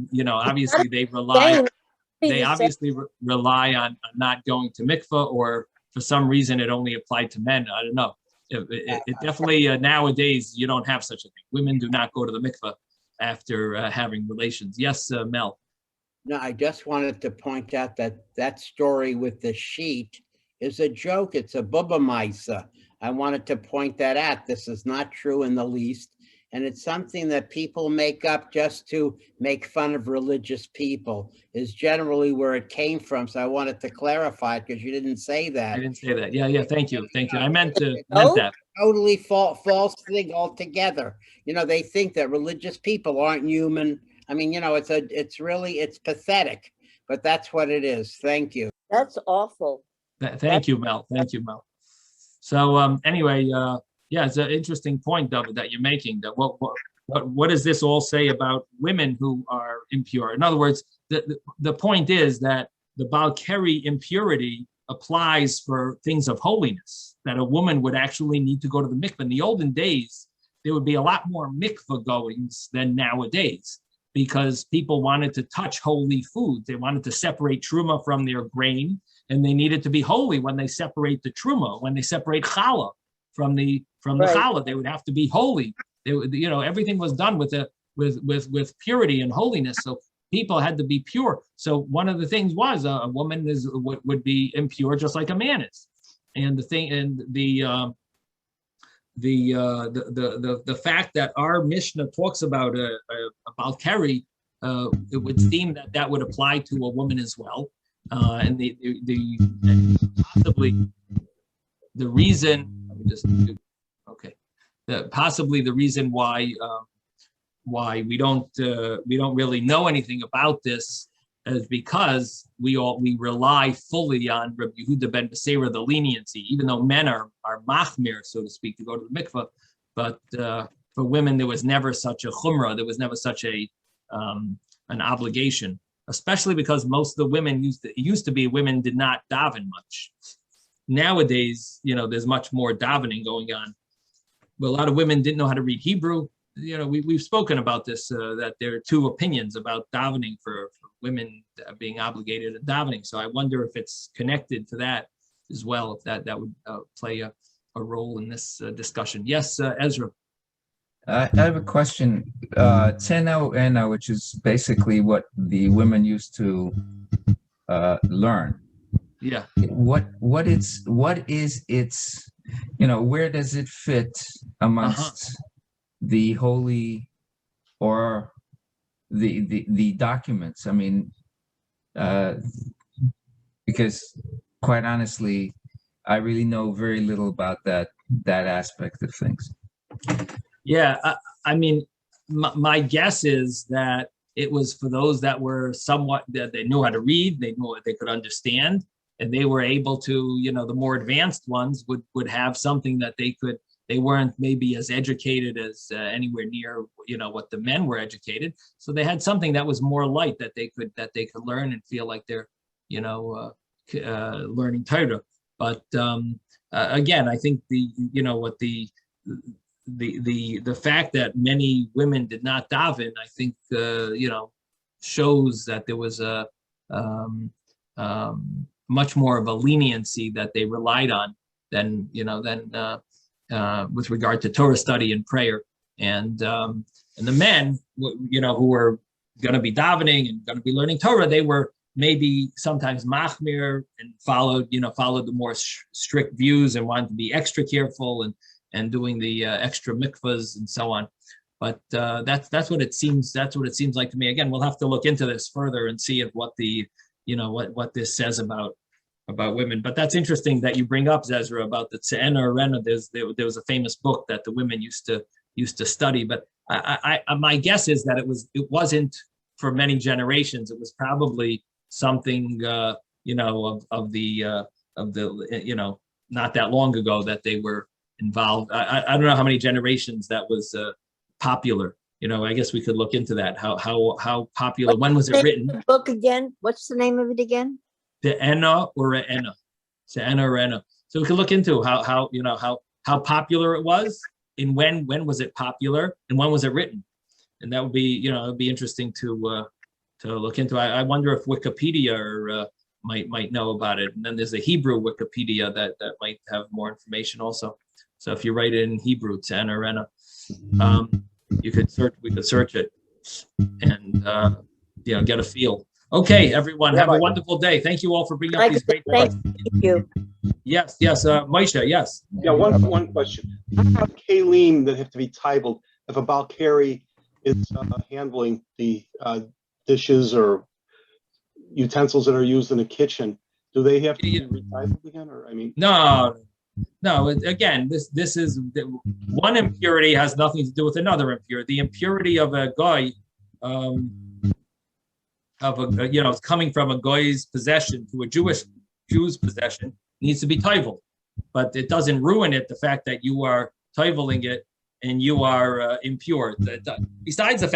Speaker 1: rely on not going to mikveh, or for some reason it only applied to men. I don't know. It definitely nowadays you don't have such a thing. Women do not go to the mikveh after having relations. Yes, Mel.
Speaker 7: No, I just wanted to point out that story with the sheet is a joke. It's a bubba maisa. I wanted to point that out. This is not true in the least. And it's something that people make up just to make fun of religious people, is generally where it came from. So I wanted to clarify it because you didn't say that.
Speaker 1: I didn't say that. Yeah. Thank you. I meant that.
Speaker 7: Totally false thing altogether. They think that religious people aren't human. I mean, it's pathetic, but that's what it is. Thank you.
Speaker 4: That's awful.
Speaker 1: Thank you, Mel. So anyway, it's an interesting point, David, that you're making. That what does this all say about women who are impure? In other words, the point is that the balkeri impurity applies for things of holiness, that a woman would actually need to go to the mikveh. In the olden days, there would be a lot more mikveh goings than nowadays, because people wanted to touch holy foods. They wanted to separate truma from their grain, and they needed to be holy when they separate the truma, when they separate challah from the challah, they would have to be holy. Everything was done with purity and holiness. So people had to be pure. So one of the things was a woman would be impure just like a man is. And the fact that our Mishnah talks about balkeri, it would seem that would apply to a woman as well. And possibly the reason, possibly the reason why we don't really know anything about this is because we rely fully on Rabbi Yehuda ben Beseira, the leniency, even though men are machmir, so to speak, to go to the mikveh, but for women there was never such a chumrah, there was never such an obligation, especially because most of the women used to be women did not daven much. Nowadays, there's much more davening going on, but a lot of women didn't know how to read Hebrew. We've spoken about this, that there are two opinions about davening for women being obligated at davening. So I wonder if it's connected to that as well, if that would play a role in this discussion. Yes, Ezra.
Speaker 6: I have a question. Tena Ena, which is basically what the women used to learn.
Speaker 1: Yeah.
Speaker 6: What is its, where does it fit amongst the holy or the documents? I mean, because quite honestly, I really know very little about that aspect of things.
Speaker 1: Yeah, I mean, my guess is that it was for those that were somewhat, that they knew how to read, they knew what they could understand, and they were able to, the more advanced ones would have something that they weren't maybe as educated as anywhere near, what the men were educated. So they had something that was more light that they could learn and feel like they're, learning Torah. But again, I think the fact that many women did not daven, I think, shows that there was a much more of a leniency that they relied on than with regard to Torah study and prayer. And the men, who were going to be davening and going to be learning Torah, they were maybe sometimes machmir and followed the more strict views and wanted to be extra careful and doing the extra mikvahs and so on. But that's what it seems. That's what it seems like to me. Again, we'll have to look into this further and see if what this says about about women. But that's interesting that you bring up, Zezra, about the Tze'ena Arena. There was a famous book that the women used to study. But my guess is that it wasn't for many generations. It was probably something of the not that long ago that they were involved. I don't know how many generations that was popular. I guess we could look into that. How popular? When was it written?
Speaker 4: The book again? What's the name of it again?
Speaker 1: Tze'ena Arena. So we could look into how popular it was, and when was it popular, and when was it written, and that would be it'd be interesting to look into. I wonder if Wikipedia might know about it, and then there's a Hebrew Wikipedia that might have more information also. So if you write it in Hebrew, Tze'ena Arena, we could search it and get a feel. Okay, everyone, have a wonderful day. Thank you all for bringing up these great points.
Speaker 4: Thank you.
Speaker 1: Yes, Moshe, yes.
Speaker 8: Yeah, one question. How about kalim that have to be titled if a balkari is handling the dishes or utensils that are used in the kitchen? Do they have to be retitled again, or
Speaker 1: No. Again, this is one impurity has nothing to do with another impurity. The impurity of a guy, coming from a guy's possession to a Jew's possession needs to be toivel, but it doesn't ruin it. The fact that you are toiveling it and you are impure. Besides the fact